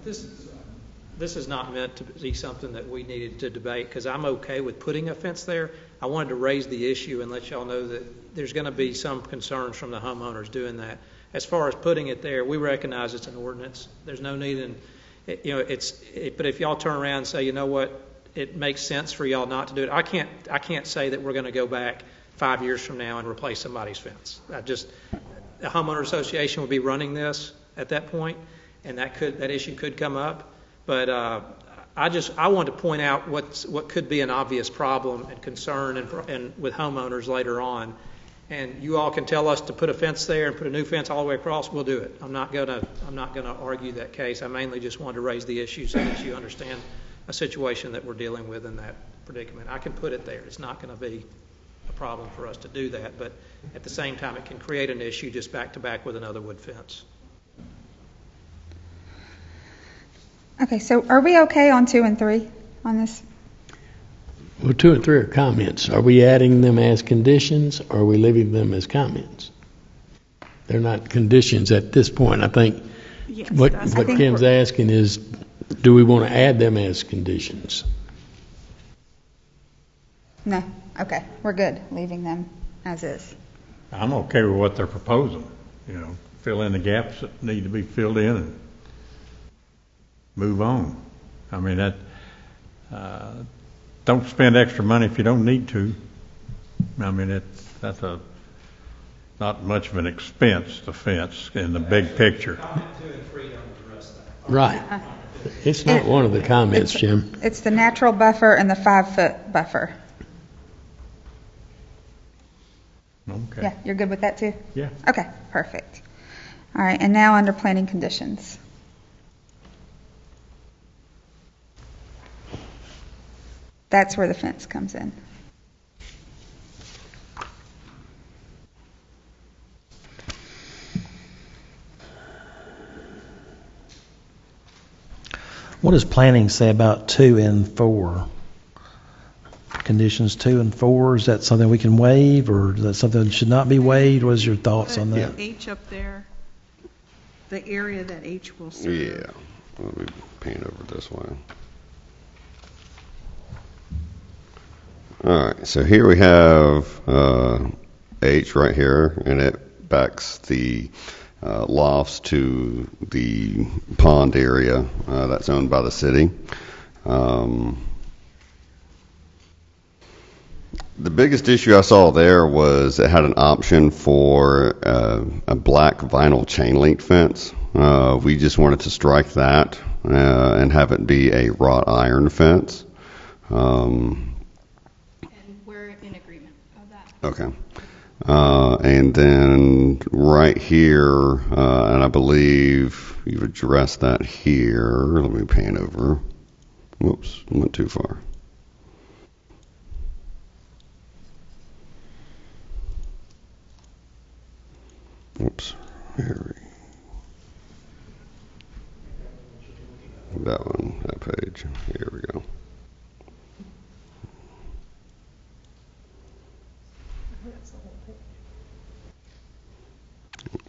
This is not meant to be something that we needed to debate, because I'm okay with putting a fence there. I wanted to raise the issue and let y'all know that there's going to be some concerns from the homeowners doing that. As far as putting it there, we recognize it's an ordinance. There's no need in, but if y'all turn around and say, you know what, it makes sense for y'all not to do it. I can't say that we're going to go back 5 years from now and replace somebody's fence. The homeowner association would be running this at that point, and that issue could come up. But I want to point out what could be an obvious problem and concern and with homeowners later on. And you all can tell us to put a fence there and put a new fence all the way across. We'll do it. I'm not gonna argue that case. I mainly just wanted to raise the issue so that you understand a situation that we're dealing with in that predicament. I can put it there. It's not going to be a problem for us to do that, but at the same time, it can create an issue just back to back with another wood fence. Okay, so are we okay on 2 and 3 on this? Well, 2 and 3 are comments. Are we adding them as conditions, or are we leaving them as comments? They're not conditions at this point. I think what Kim's asking is, do we want to add them as conditions? No. Okay, we're good leaving them as is. I'm okay with what they're proposing. Fill in the gaps that need to be filled in and move on. I mean, don't spend extra money if you don't need to. I mean, that's not much of an expense, the fence, in the big picture. Comment 2 and 3 don't address that. Right. It's not one of the comments, Jim. It's the natural buffer and the 5-foot buffer. Okay. Yeah, you're good with that too? Yeah. Okay, perfect. All right, and now under planning conditions. That's where the fence comes in. What does planning say about 2 and 4? Conditions 2 and 4, is that something we can waive, or is that something that should not be waived? What is your thoughts on that? H up there, the area that H will serve. Yeah, let me paint over this way. All right, so here we have H right here, and it backs the lofts to the pond area that's owned by the city. The biggest issue I saw there was it had an option for a black vinyl chain link fence. We just wanted to strike that and have it be a wrought iron fence. And we're in agreement of that. Okay. And then right here, and I believe you've addressed that here. Let me pan over. Whoops, went too far. Whoops. Here we go. That one, that page. Here we go.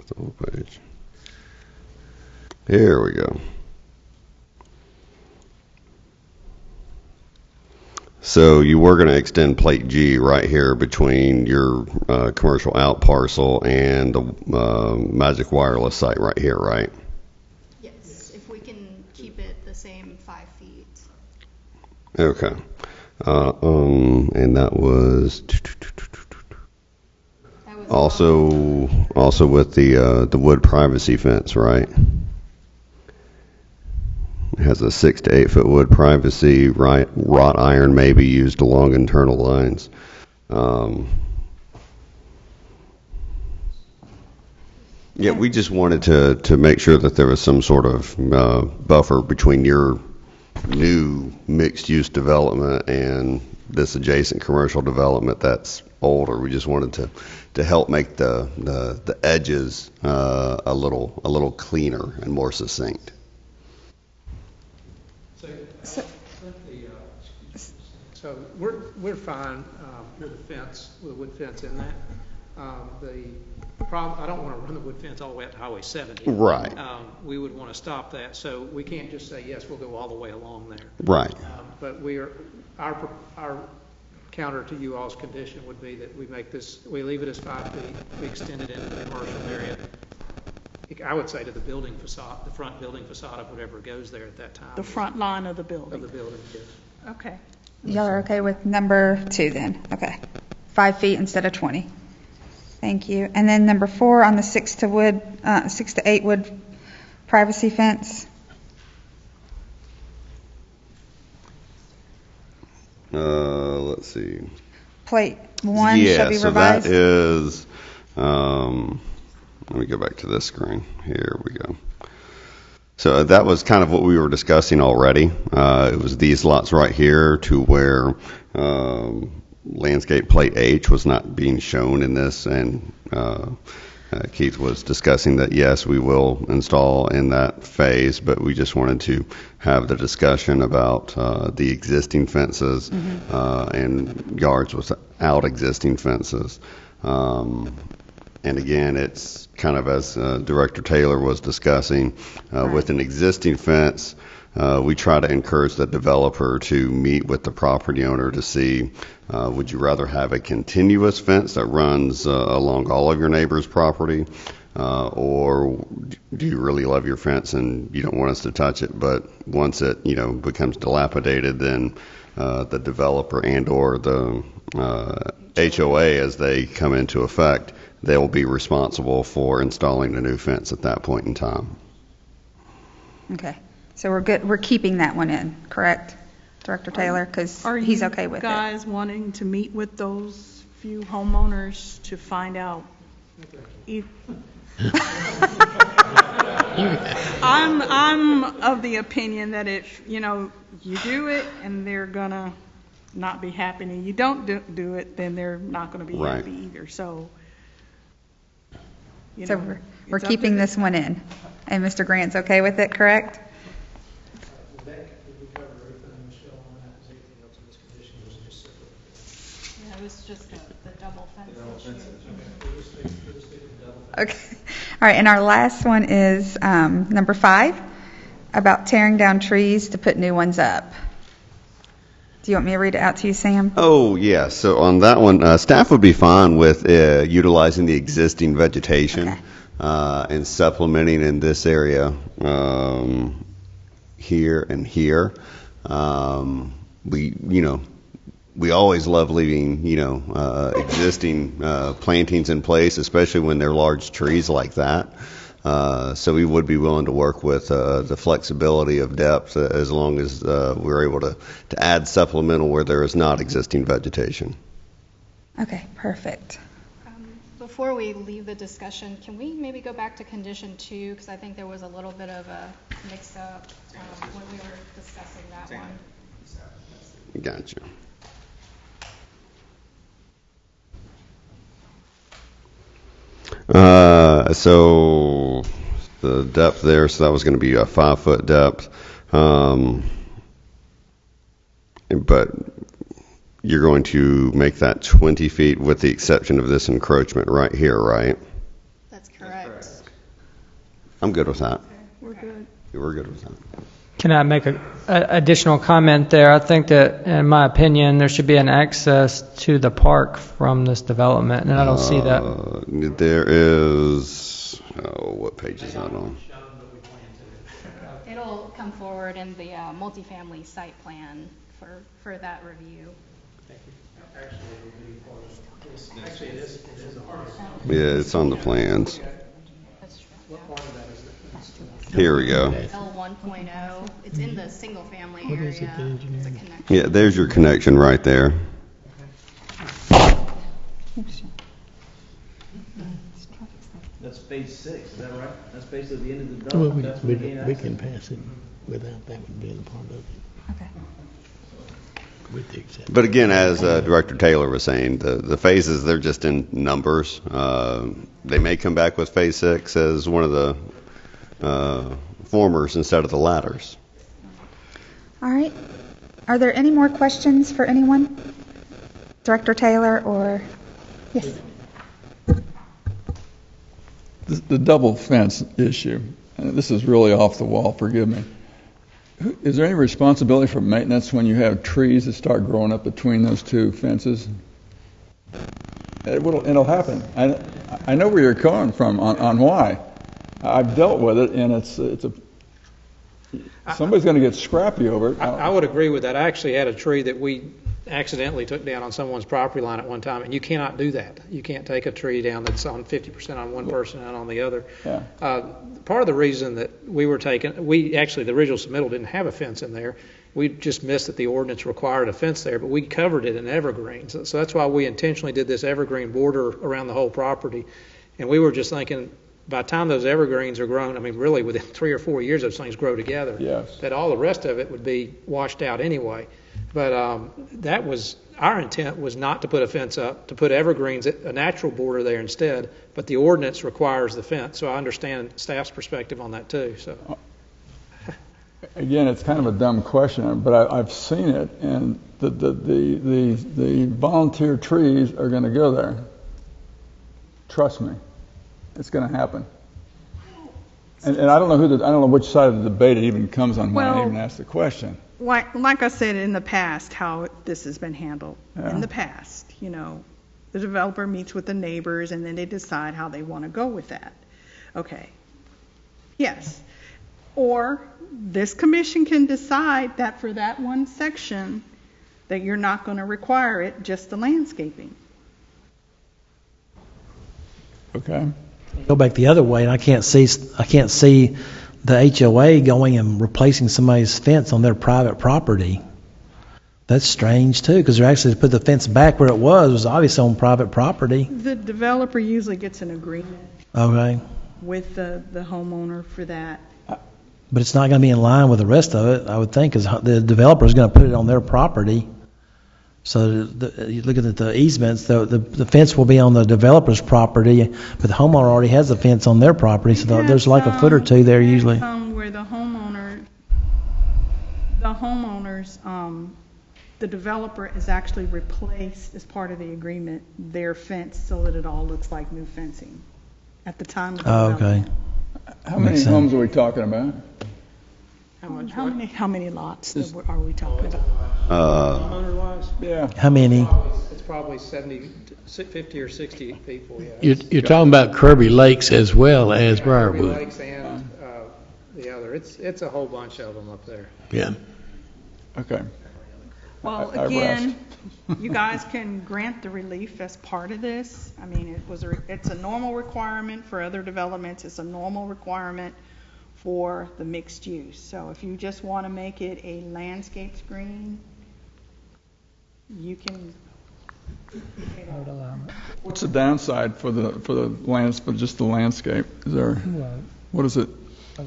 The whole page. Here we go. So you were going to extend plate G right here between your commercial out parcel and the Magic Wireless site right here, right? Yes, if we can keep it the same 5 feet. Okay. And that was also with the wood privacy fence, right? It has a 6 to 8 foot wood privacy, wrought iron may be used along internal lines. Yeah, we just wanted to make sure that there was some sort of buffer between your new mixed-use development and this adjacent commercial development that's older. We just wanted to help make the edges a little cleaner and more succinct. So we're fine with the fence, with the wood fence in that. The problem, I don't want to run the wood fence all the way up to Highway 70. Right. We would want to stop that, so we can't just say, yes, we'll go all the way along there. Right. But our counter to you all's condition would be that we leave it as 5 feet, we extend it into the commercial area. I would say to the building facade, the front building facade of whatever goes there at that time. The front line of the building. Of the building, yes. Okay. Y'all are okay with number 2 then? Okay. 5 feet instead of 20. Thank you. And then number 4 on the 6 to 8 wood privacy fence. Let's see. Plate 1 shall be so revised. That is, let me go back to this screen. Here we go. So that was kind of what we were discussing already. It was these lots right here to where landscape plate H was not being shown in this, and Keith was discussing that, yes, we will install in that phase, but we just wanted to have the discussion about the existing fences and yards without existing fences. And again, it's kind of as Director Taylor was discussing, with an existing fence, we try to encourage the developer to meet with the property owner to see, would you rather have a continuous fence that runs along all of your neighbor's property, or do you really love your fence and you don't want us to touch it, but once it becomes dilapidated, then the developer and or the HOA, as they come into effect, they will be responsible for installing the new fence at that point in time. Okay. So we're good. We're keeping that one in, correct, Director Taylor? Because he's okay with it. Are you guys wanting to meet with those few homeowners to find out if... I'm of the opinion that if, you do it and they're going to not be happy, and you don't do it, then they're not going to be happy either. So... we're keeping this one in, and Mr. Grant's okay with it, correct? Yeah, it was just the double fence issue. Okay. All right, and our last one is number 5, about tearing down trees to put new ones up. Do you want me to read it out to you, Sam? Oh, yeah. So on that one, staff would be fine with utilizing the existing vegetation and supplementing in this area here and here. we always love leaving, existing plantings in place, especially when they're large trees like that. So we would be willing to work with the flexibility of depth as long as we're able to add supplemental where there is not existing vegetation. Okay, perfect. Before we leave the discussion, can we maybe go back to condition 2? Because I think there was a little bit of a mix-up when we were discussing that one. Gotcha. So the depth there, so that was going to be a 5-foot depth. But you're going to make that 20 feet with the exception of this encroachment right here, right? That's correct. I'm good with that. We're good. We're good with that. Can I make a additional comment there? I think that, in my opinion, there should be an access to the park from this development, and I don't see that. There is, what page is that on? It'll come forward in the multifamily site plan for that review. Yeah, it's on the plans. Here we go. L1.0. It's in the single family area. It's a connection. Yeah, there's your connection right there. That's phase 6, is that right? That's basically the end of the development. We can pass it without that being a part of it. Okay. With the exception. But again, as Director Taylor was saying, the phases, they're just in numbers. They may come back with phase 6 as one of the formers instead of the ladders. All right. Are there any more questions for anyone? Director Taylor or... Yes. The double fence issue, and this is really off the wall, forgive me. Is there any responsibility for maintenance when you have trees that start growing up between those two fences? It'll happen. I know where you're coming from on why. I've dealt with it, and somebody's going to get scrappy over it. I would agree with that. I actually had a tree that we accidentally took down on someone's property line at one time, and you cannot do that. You can't take a tree down that's on 50% on one person and on the other. Yeah. Part of the reason that the original submittal didn't have a fence in there. We just missed that the ordinance required a fence there, but we covered it in evergreens. So that's why we intentionally did this evergreen border around the whole property. And we were just thinking, by the time those evergreens are grown, I mean, really within 3 or 4 years, those things grow together. Yes. That all the rest of it would be washed out anyway. But that was our intent, was not to put a fence up, to put evergreens, a natural border there instead. But the ordinance requires the fence, so I understand staff's perspective on that too. So, again, it's kind of a dumb question, but I've seen it, and the volunteer trees are going to go there. Trust me, it's going to happen. And I don't know which side of the debate it even comes on when I even ask the question. Like I said in the past, how this has been handled. Yeah. In the past, the developer meets with the neighbors and then they decide how they want to go with that. Okay. Yes. Or this commission can decide that for that one section that you're not going to require it, just the landscaping. Okay. Go back the other way, and I can't see the HOA going and replacing somebody's fence on their private property. That's strange too, because they're actually put the fence back where it was obviously on private property. The developer usually gets an agreement. Okay. With the homeowner for that. But it's not going to be in line with the rest of it, I would think, because the developer is going to put it on their property. So you look at the easements, the fence will be on the developer's property, but the homeowner already has a fence on their property, so there's like a foot or two there usually. Where the developer is actually replaced as part of the agreement their fence so that it all looks like new fencing at the time of the development. Okay. How many homes are we talking about? How many lots are we talking about? homeowner-wise? Yeah. How many? It's probably 50 or 60 people. Yeah. You're talking about Kirby Lakes as well as Briarwood. Kirby Lakes and the other. It's a whole bunch of them up there. Yeah. Okay. Well, I again, you guys can grant the relief as part of this. I mean, it's a normal requirement for other developments. It's a normal requirement for the mixed use. So if you just want to make it a landscape screen, you can. What's the downside for just the landscape? Is there, what is it?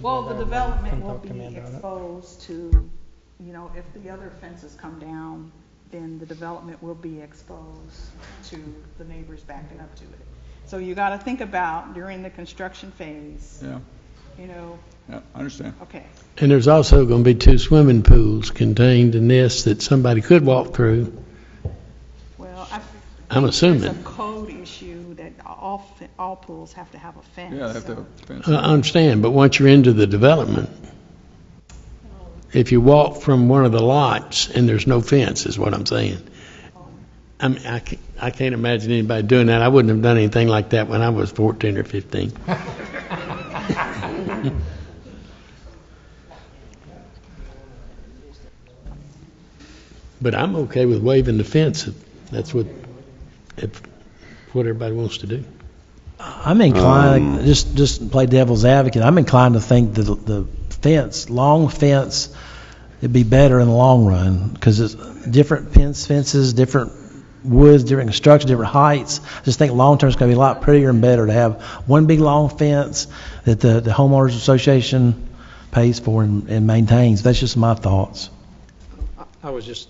Well, the development will be exposed to, if the other fences come down, then the development will be exposed to the neighbors backing up to it. So you got to think about during the construction phase. Yeah. Yeah, I understand. Okay. And there's also going to be 2 swimming pools contained in this that somebody could walk through. Well, I'm assuming. It's a code issue that all pools have to have a fence. Yeah, they have to have a fence. I understand, but once you're into the development, if you walk from one of the lots and there's no fence, is what I'm saying. I mean, I can't imagine anybody doing that. I wouldn't have done anything like that when I was 14 or 15. But I'm okay with waiving the fence if that's what everybody wants to do. I'm inclined, just play devil's advocate, I'm inclined to think that the fence, long fence, it'd be better in the long run because it's different fences, different woods, different construction, different heights. I just think long term it's going to be a lot prettier and better to have one big long fence that the homeowners association pays for and maintains. That's just my thoughts. I was just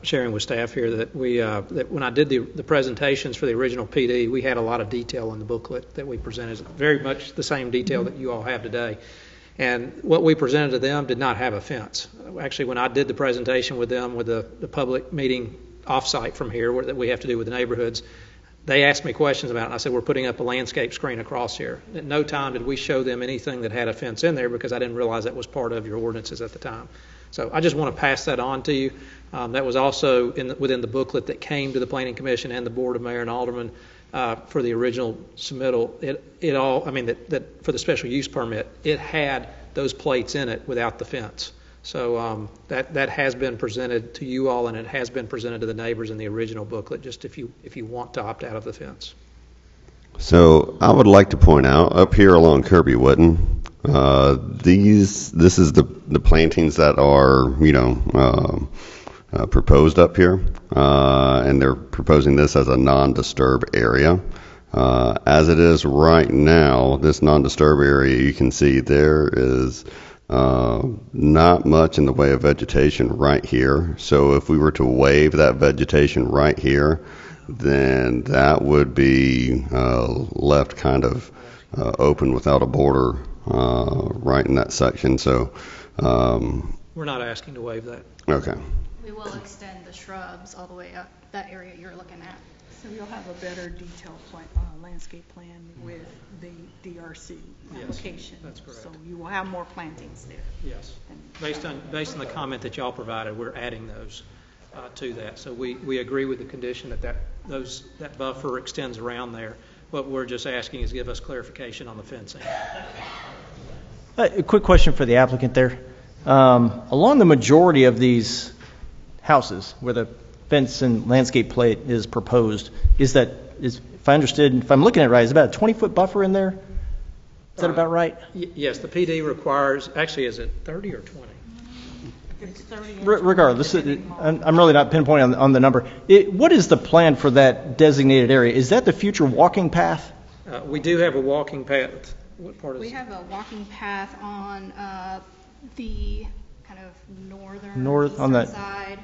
sharing with staff here that that when I did the presentations for the original PD, we had a lot of detail in the booklet that we presented, very much the same detail that you all have today. And what we presented to them did not have a fence. Actually, when I did the presentation with them with the public meeting offsite from here that we have to do with the neighborhoods, they asked me questions about it, and I said, we're putting up a landscape screen across here. At no time did we show them anything that had a fence in there because I didn't realize that was part of your ordinances at the time. So I just want to pass that on to you. That was also within the booklet that came to the Planning Commission and the Board of Mayor and Aldermen for the original submittal. That for the special use permit, it had those plates in it without the fence. So that has been presented to you all, and it has been presented to the neighbors in the original booklet, just if you want to opt out of the fence. So I would like to point out up here along Kirby Whitton, this is the plantings that are proposed up here, and they're proposing this as a non-disturb area. As it is right now, this non-disturb area, you can see there is not much in the way of vegetation right here. So if we were to waive that vegetation right here, then that would be left kind of open without a border right in that section. So we're not asking to waive that. Okay. We will extend the shrubs all the way up that area you're looking at. So you'll have a better detailed landscape plan with the DRC application. Yes, that's correct. So you will have more plantings there. Yes. Based on the comment that y'all provided, we're adding those to that. So we agree with the condition that buffer extends around there. What we're just asking is give us clarification on the fencing. A quick question for the applicant there. Along the majority of these houses where the fence and landscape plate is proposed, if I'm looking at it right, is about a 20-foot buffer in there? Is that about right? Yes, the PD requires, actually, is it 30 or 20? It's 30. Regardless, I'm really not pinpointing on the number. What is the plan for that designated area? Is that the future walking path? We do have a walking path. What part is it? We have a walking path on the kind of northern side.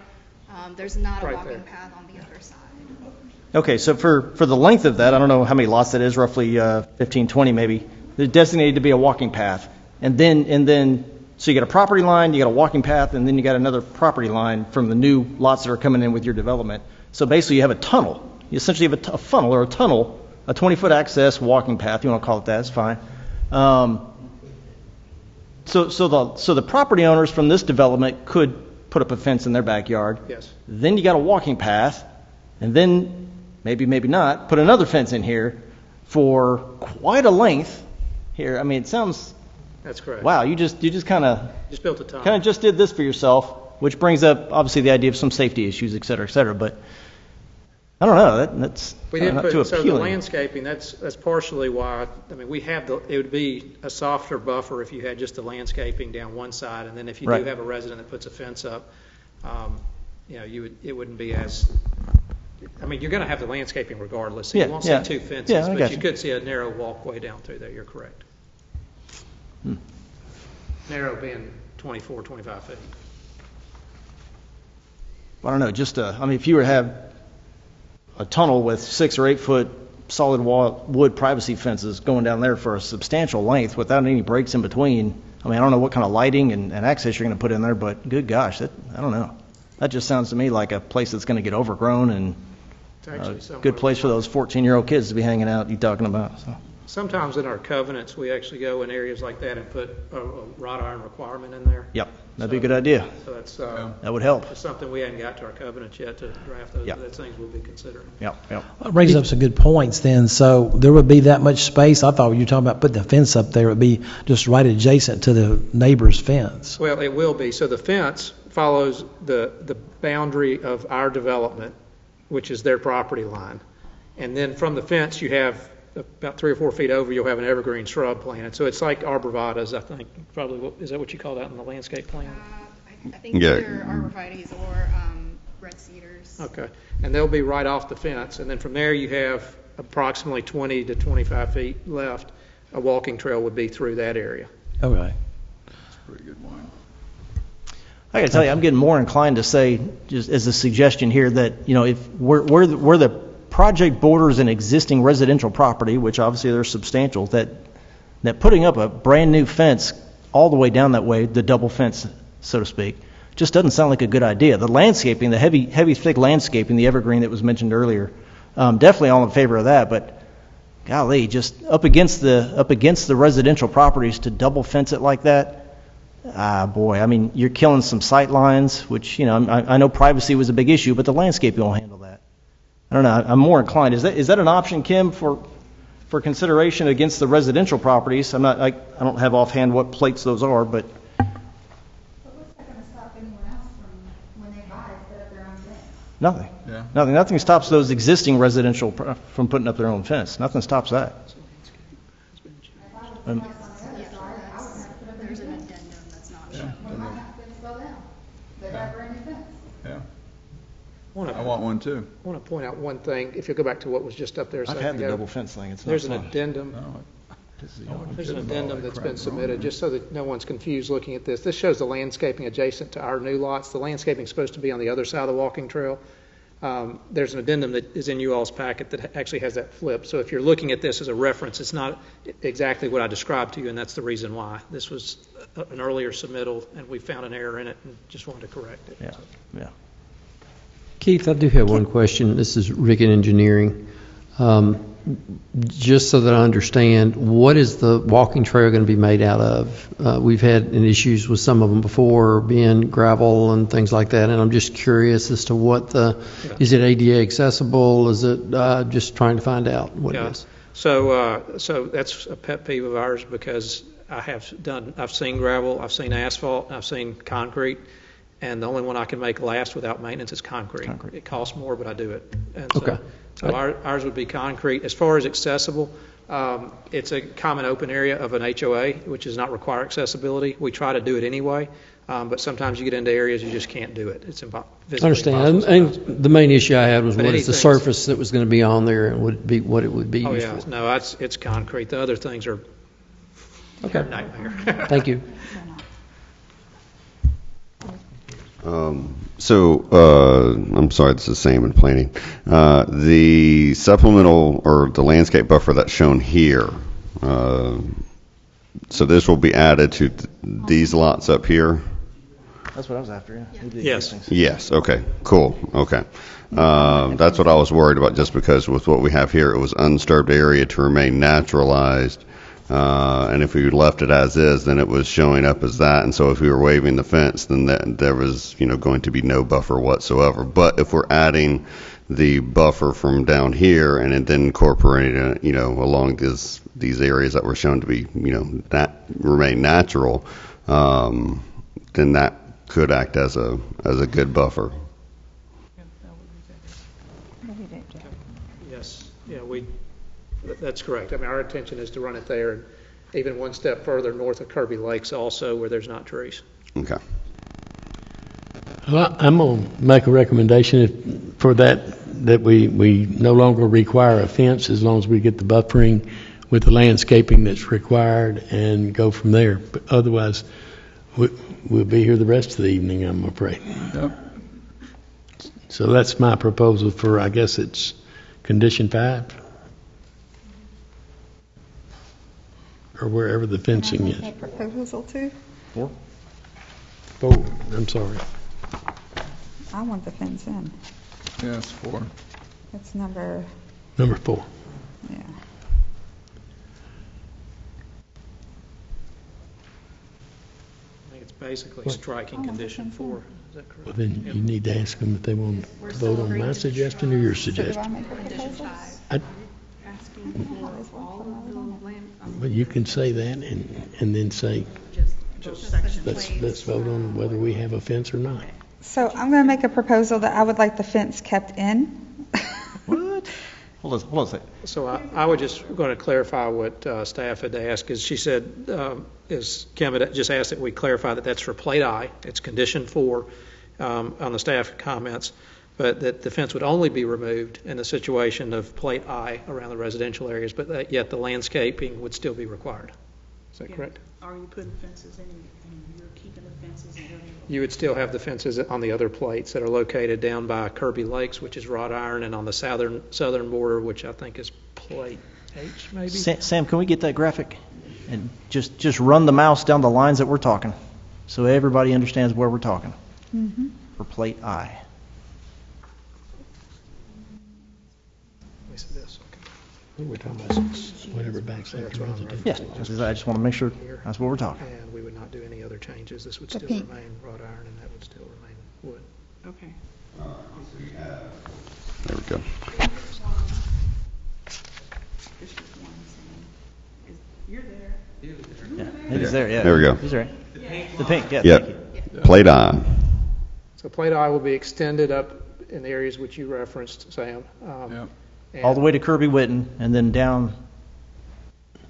There's not a Right walking there. path on the other side. Okay, so for the length of that, I don't know how many lots that is, roughly 15, 20 maybe. They're designated to be a walking path. And then, so you got a property line, you got a walking path, and then you got another property line from the new lots that are coming in with your development. So basically you have a tunnel. You essentially have a funnel or a tunnel, a 20-foot access walking path. You want to call it that, it's fine. So the property owners from this development could put up a fence in their backyard. Yes. Then you got a walking path, and then maybe not, put another fence in here for quite a length here. I mean, it sounds. That's correct. Wow, you just kind of built a tunnel. Kind of just did this for yourself. which brings up obviously the idea of some safety issues, et cetera, but I don't know, that's We did not put, too so the appealing. landscaping, that's partially why, I mean, we have it would be a softer buffer if you had just the landscaping down one side, and then if you Right. do have a resident that puts a fence up, it wouldn't be as, I mean, you're going to have the landscaping regardless, so Yeah, you won't yeah. see two fences, Yeah, I but got you you. could see a narrow walkway down through there, you're correct. Narrow being 24, 25 feet. I don't know, if you were to have a tunnel with 6 or 8 foot solid wood privacy fences going down there for a substantial length without any breaks in between, I don't know what kind of lighting and access you're going to put in there, but good gosh, I don't know. That just sounds to me like a place that's going to get overgrown and a good place for those 14-year-old kids to be hanging out you talking about. So. Sometimes in our covenants, we actually go in areas like that and put a wrought iron requirement in there. Yep, that'd be a good idea. So that's That would help. It's something we hadn't got to our covenants yet to draft those. Yep. That's things we'll be considering. Yep. That raises up some good points then. So there would be that much space. I thought you were talking about putting the fence up there. It would be just right adjacent to the neighbor's fence. Well, it will be. So the fence follows the boundary of our development, which is their property line. And then from the fence, you have about 3 or 4 feet over, you'll have an evergreen shrub planted. So it's like arborvitaes, I think. Probably, is that what you call that in the landscape plan? I think either arborvitaes or red cedars. Okay. And they'll be right off the fence. And then from there, you have approximately 20 to 25 feet left. A walking trail would be through that area. Okay. That's a pretty good one. I got to tell you, I'm getting more inclined to say, just as a suggestion here, that if where the project borders an existing residential property, which obviously they're substantial, that putting up a brand new fence all the way down that way, the double fence, so to speak, just doesn't sound like a good idea. The landscaping, the heavy, thick landscaping, the evergreen that was mentioned earlier, definitely all in favor of that. But golly, just up against the residential properties to double fence it like that. Boy, you're killing some sight lines, which, I know privacy was a big issue, but the landscaping will handle that. I don't know. I'm more inclined. Is that an option, Kim, for consideration against the residential properties? I don't have offhand what plates those are, but. But what's that going to stop anyone else from, when they buy it, put up their own fence? Nothing. Yeah. Nothing stops those existing residential from putting up their own fence. Nothing stops that. There's an addendum that's not shown. Yeah. I want one too. I want to point out one thing. If you go back to what was just up there a I've second had the ago, double fence thing. It's not there's an fun. addendum. There's an addendum that's been submitted, just so that no one's confused looking at this. This shows the landscaping adjacent to our new lots. The landscaping is supposed to be on the other side of the walking trail. There's an addendum that is in you all's packet that actually has that flip. So if you're looking at this as a reference, it's not exactly what I described to you, and that's the reason why. This was an earlier submittal, and we found an error in it and just wanted to correct it. Yeah. Keith, I do have one question. This is Rick in Engineering. Just so that I understand, what is the walking trail going to be made out of? We've had issues with some of them before, being gravel and things like that, and I'm just curious as to is it ADA accessible? Is it just trying to find out what it is? So that's a pet peeve of ours, because I've seen gravel, I've seen asphalt, I've seen concrete, and the only one I can make last without maintenance is concrete. It costs more, but I do it. And so ours would be concrete. As far as accessible, it's a common open area of an HOA, which does not require accessibility. We try to do it anyway, but sometimes you get into areas you just can't do it. It's physically I understand. And the main issue I had was what is the surface that was going to be on there, and what it would be used for. No, it's concrete. The other things are a nightmare. Thank you. I'm sorry, this is the same in planning. The supplemental or the landscape buffer that's shown here, so this will be added to these lots up here? That's what I was after, yeah. Yes, okay, cool, okay. That's what I was worried about, just because with what we have here, it was undisturbed area to remain naturalized. And if we left it as is, then it was showing up as that. And so if we were waiving the fence, then there was, going to be no buffer whatsoever. But if we're adding the buffer from down here and then incorporating it, along these areas that were shown to be, that remain natural, then that could act as a good buffer. Yes, yeah, that's correct. I mean, our intention is to run it there, and even one step further north of Kirby Lakes also, where there's not trees. Okay. Well, I'm going to make a recommendation for that we no longer require a fence as long as we get the buffering with the landscaping that's required and go from there. But otherwise, we'll be here the rest of the evening, I'm afraid. Yep. So that's my proposal for, I guess it's condition 5, or wherever the fencing is. Proposal 2? 4? 4, I'm sorry. I want the fence in. Yeah, it's 4. It's number 4. Yeah. I think it's basically striking condition 4. Is that correct? Well, then you need to ask them if they want to vote on my suggestion or your So do I suggestion. make a proposal? But you can say that and then say, let's vote on whether we have a fence or not. So I'm going to make a proposal that I would like the fence kept in. What? Hold on a second. So I would just going to clarify what staff had asked, is she said, is Kim had just asked that we clarify that that's for plate I. It's condition 4 on the staff comments, but that the fence would only be removed in the situation of plate I around the residential areas, but that yet the landscaping would still be required. Is that correct? Are you putting fences in and you're keeping the fences in? You would still have the fences on the other plates that are located down by Kirby Lakes, which is wrought iron, and on the southern border, which I think is plate H, maybe? Sam, can we get that graphic? And just run the mouse down the lines that we're talking, so everybody understands where we're talking. Mm-hmm. For plate I. Let me see this. Okay. We're talking about whatever backs up to residential. Yeah, I just want to make sure that's what we're talking. And we would not do any other changes. This would The still pink. remain wrought iron, and that would still remain wood. Okay. There we go. You're there. Yeah, it is there. Yeah. There we go. He's right. The pink. Yeah. Yep. Thank you. Plate I. So plate I will be extended up in the areas which you referenced, Sam. Yep. And All the way to Kirby Whitton, and then down.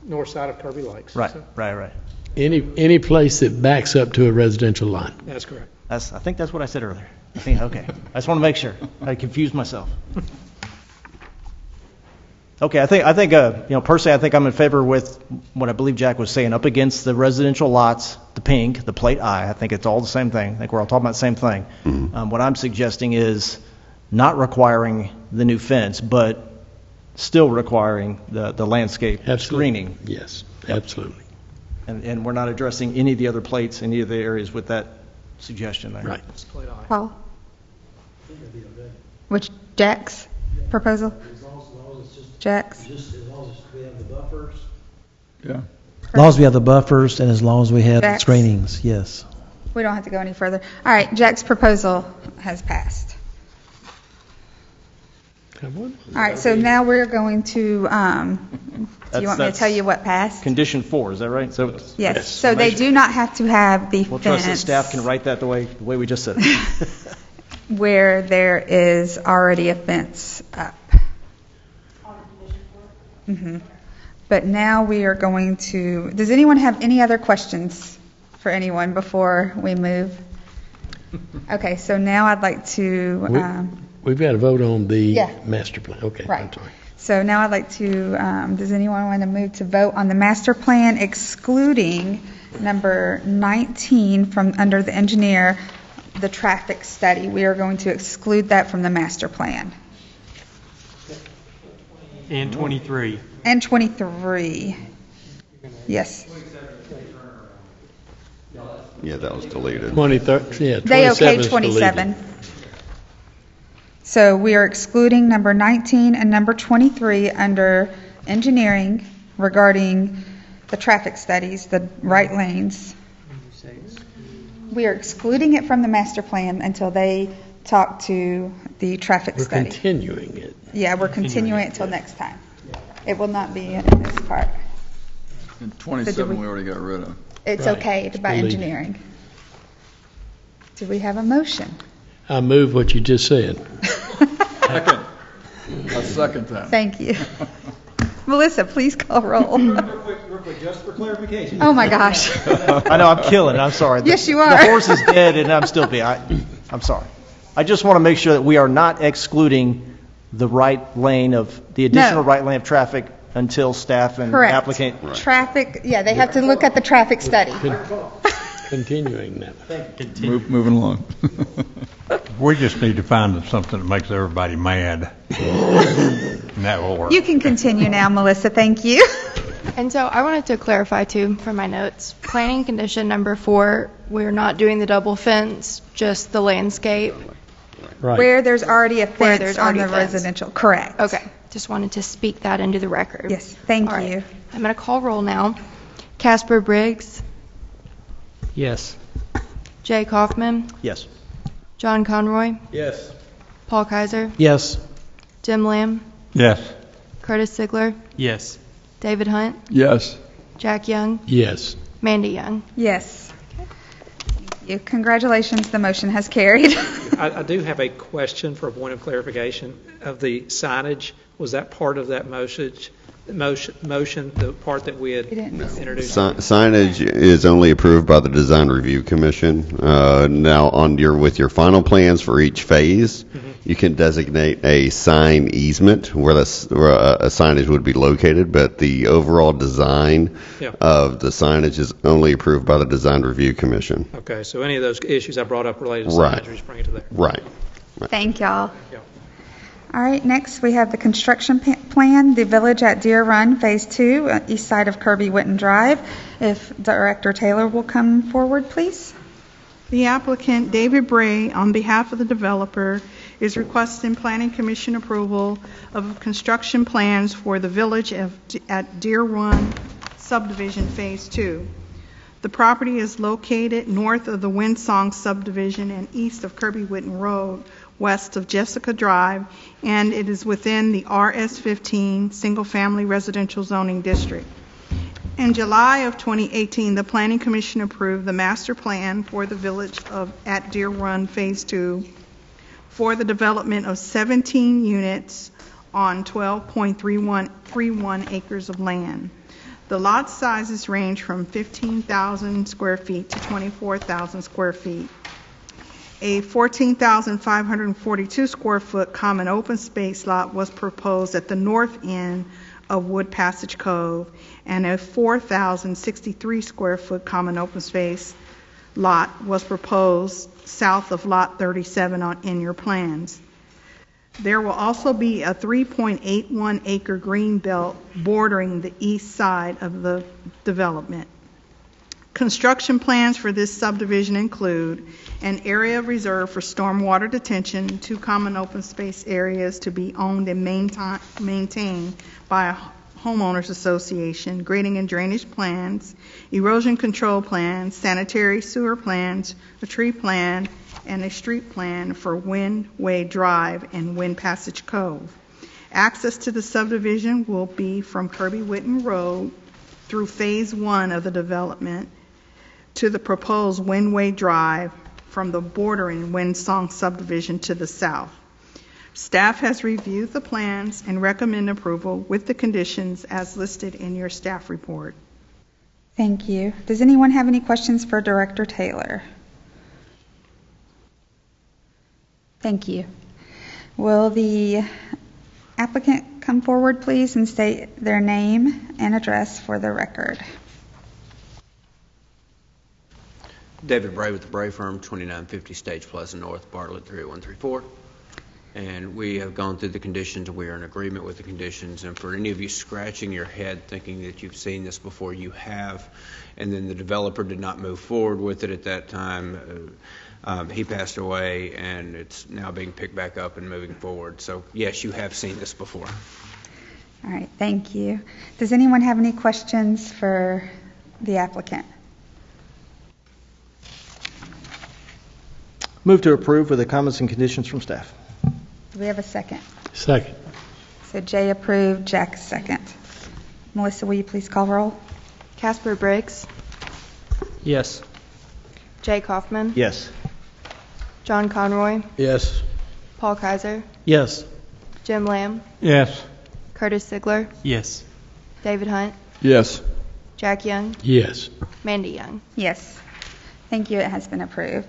north side of Kirby Lakes. Right. So Right. Any place that backs up to a residential line. that's correct. I think that's what I said earlier. Okay. I just want to make sure. I confused myself. Okay. I think personally, I think I'm in favor with what I believe Jack was saying. Up against the residential lots, the pink, the plate I think it's all the same thing. I think we're all talking about the same thing. Mm-hmm. What I'm suggesting is not requiring the new fence, but still requiring the landscape screening. Yes, absolutely. And we're not addressing any of the other plates, any of the areas with that suggestion there. Right. It's plate I. Paul? Which, Jack's proposal? Jack's? Just as long as we have the buffers. Yeah. As long as we have the buffers and as long as we have the Jack's? screenings, yes. We don't have to go any further. All right, Jack's proposal has passed. All right, so now we're going to, do you want me to That's tell you what passed? Condition 4, is that right? So Yes, so they do not have to have the we'll trust that fence staff can write that the way we just said it. where there is already a fence up. Mhm. But now we are going to, does anyone have any other questions for anyone before we move? Okay, so now I'd like to, We've got to vote on the Yeah. master plan. Okay. I'm right. sorry. So now I'd like to, does anyone want to move to vote on the master plan excluding number 19 from under the engineer, the traffic study? We are going to exclude that from the master plan. And 23. And 23. Yes. Yeah, that was deleted. 23rd, yeah, They 27 okayed is 27. deleted. So we are excluding number 19 and number 23 under engineering regarding the traffic studies, the right lanes. We are excluding it from the master plan until they talk to the traffic We're study. continuing it. Yeah, we're continuing it till next time. It will not be in this part. And So 27 do we- we already got rid of. It's Right. okay by Delete. engineering. Do we have a motion? I move what you just said. Second. I second that. Thank you. Melissa, please call roll. Real quick, just for clarification. Oh my gosh. I know, I'm killing it, I'm sorry. Yes, you are. The horse is dead and I'm still being, I'm sorry. I just want to make sure that we are not excluding the right lane of, the additional right lane of traffic until staff and Correct. applicant. Right. Traffic, yeah, they have to look at the traffic study. Continuing that. Moving along. We just need to find something that makes everybody mad. And that will work. You can continue now, Melissa, thank you. And so I wanted to clarify too for my notes. Planning condition number 4, we're not doing the double fence, just the landscape. Right. Where there's already a Where fence there's on already the a fence. residential, correct. Okay, just wanted to speak that into the record. Yes, thank All right. you. I'm going to call roll now. Casper Briggs, Yes. Jay Kaufman, Yes. John Conroy, Yes. Paul Kaiser, Yes. Jim Lamb, Yes. Curtis Sigler, Yes. David Hunt, Yes. Jack Young, Yes. Mandy Young. Yes. Thank you. Congratulations, the motion has carried. I do have a question for a point of clarification of the signage. Was that part of that motion, the part that we had introduced? Signage is only approved by the Design Review Commission. Now, with your final plans for each phase, you can designate a sign easement where a signage would be located, but the overall design of the signage is only approved by the Design Review Commission. Okay, so any of those issues I brought up related to signage, we just bring it to there. Right. Thank y'all. All right, next we have the construction plan, the Village at Deer Run, Phase 2, east side of Kirby Whitton Drive. If Director Taylor will come forward, please. The applicant, David Bray, on behalf of the developer, is requesting Planning Commission approval of construction plans for the Village at Deer Run Subdivision Phase 2. The property is located north of the Windsong Subdivision and east of Kirby Whitton Road, west of Jessica Drive, and it is within the RS-15 single-family residential zoning district. In July of 2018, the Planning Commission approved the master plan for the Village at Deer Run Phase 2 for the development of 17 units on 12.31 acres of land. The lot sizes range from 15,000 square feet to 24,000 square feet. A 14,542 square foot common open space lot was proposed at the north end of Wood Passage Cove, and a 4,063 square foot common open space lot was proposed south of Lot 37 in your plans. There will also be a 3.81 acre green belt bordering the east side of the development. Construction plans for this subdivision include an area reserved for stormwater detention, 2 common open space areas to be owned and maintained by a homeowners association, grading and drainage plans, erosion control plans, sanitary sewer plans, a tree plan, and a street plan for Windway Drive and Wind Passage Cove. Access to the subdivision will be from Kirby Whitton Road through Phase 1 of the development to the proposed Windway Drive from the bordering Windsong subdivision to the south. Staff has reviewed the plans and recommend approval with the conditions as listed in your staff report. Thank you. Does anyone have any questions for Director Taylor? Thank you. Will the applicant come forward, please, and state their name and address for the record? David Bray with the Bray Firm, 2950 Stage Plaza North, Bartlett 30134. And we have gone through the conditions, and we are in agreement with the conditions. And for any of you scratching your head thinking that you've seen this before, you have. And then the developer did not move forward with it at that time. He passed away, and it's now being picked back up and moving forward. So, yes, you have seen this before. All right, thank you. Does anyone have any questions for the applicant? Move to approve with the comments and conditions from staff. Do we have a second? Second. So Jay approved, Jack second. Melissa, will you please call roll? Casper Briggs, Yes. Jay Kaufman, Yes. John Conroy, Yes. Paul Kaiser, Yes. Jim Lamb, Yes. Curtis Sigler, Yes. David Hunt, Yes. Jack Young, Yes. Mandy Young. Yes. Thank you. It has been approved.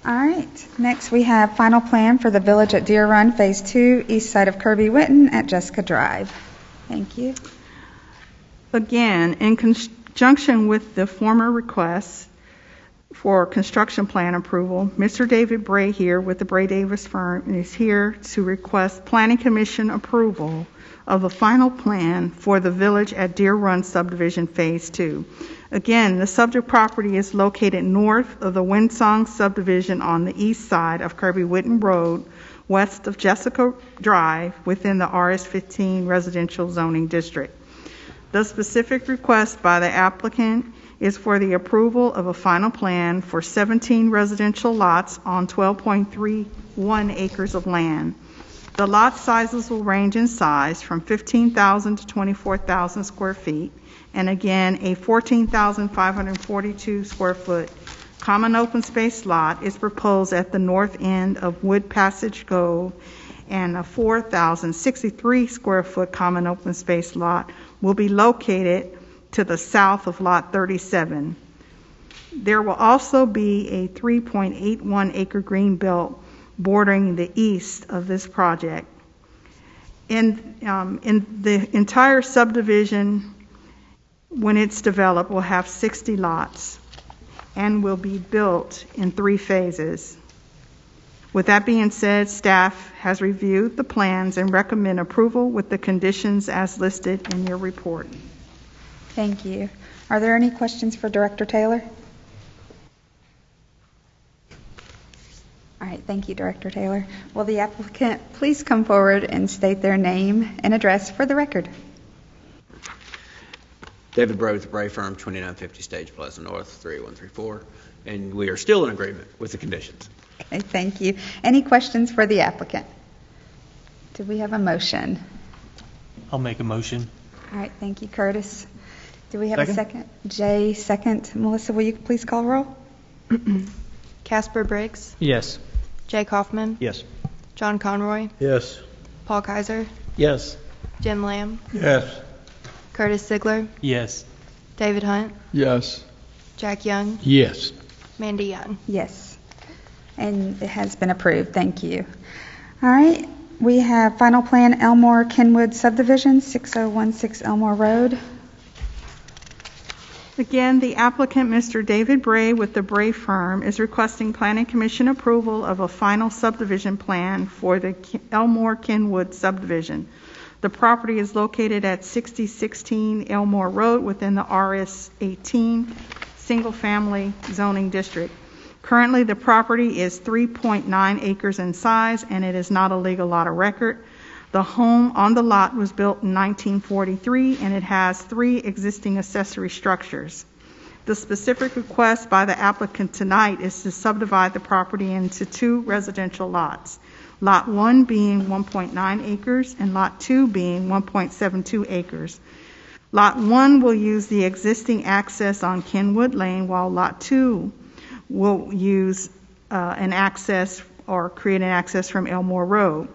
All right. Next, we have final plan for the Village at Deer Run, Phase 2, east side of Kirby Whitton at Jessica Drive. Thank you. Again, in conjunction with the former requests for construction plan approval, Mr. David Bray here with the Bray Davis firm is here to request Planning Commission approval of a final plan for the Village at Deer Run Subdivision Phase 2. Again, the subject property is located north of the Winsong Subdivision on the east side of Kirby Whitton Road, west of Jessica Drive, within the RS-15 residential zoning district. The specific request by the applicant is for the approval of a final plan for 17 residential lots on 12.31 acres of land. The lot sizes will range in size from 15,000 to 24,000 square feet, and again, a 14,542 square foot common open space lot is proposed at the north end of Wood Passage Cove, and a 4,063 square foot common open space lot will be located to the south of Lot 37. There will also be a 3.81 acre green belt bordering the east of this project. In the entire subdivision, when it's developed, will have 60 lots and will be built in 3 phases. With that being said, staff has reviewed the plans and recommend approval with the conditions as listed in your report. Thank you. Are there any questions for Director Taylor? All right, thank you, Director Taylor. Will the applicant please come forward and state their name and address for the record? David Bray with the Bray Firm, 2950 Stage Plaza North, 38134, and we are still in agreement with the conditions. Okay, thank you. Any questions for the applicant? Do we have a motion? I'll make a motion. All right, thank you, Curtis. Do we have a second? Jay, second. Melissa, will you please call roll? Casper Briggs, Yes. Jay Kaufman, Yes. John Conroy, Yes. Paul Kaiser, Yes. Jim Lamb, Yes. Curtis Sigler, Yes. David Hunt, Yes. Jack Young, Yes. Mandy Young. Yes. And it has been approved. Thank you. All right. We have final plan Elmore Kenwood Subdivision, 6016 Elmore Road. Again, the applicant, Mr. David Bray with the Bray Firm, is requesting Planning Commission approval of a final subdivision plan for the Elmore Kenwood subdivision. The property is located at 6016 Elmore Road within the RS-18 single-family zoning district. Currently, the property is 3.9 acres in size, and it is not a legal lot of record. The home on the lot was built in 1943, and it has 3 existing accessory structures. The specific request by the applicant tonight is to subdivide the property into 2 residential lots, Lot 1 being 1.9 acres and Lot 2 being 1.72 acres. Lot 1 will use the existing access on Kenwood Lane, while Lot 2 will use an access or create an access from Elmore Road.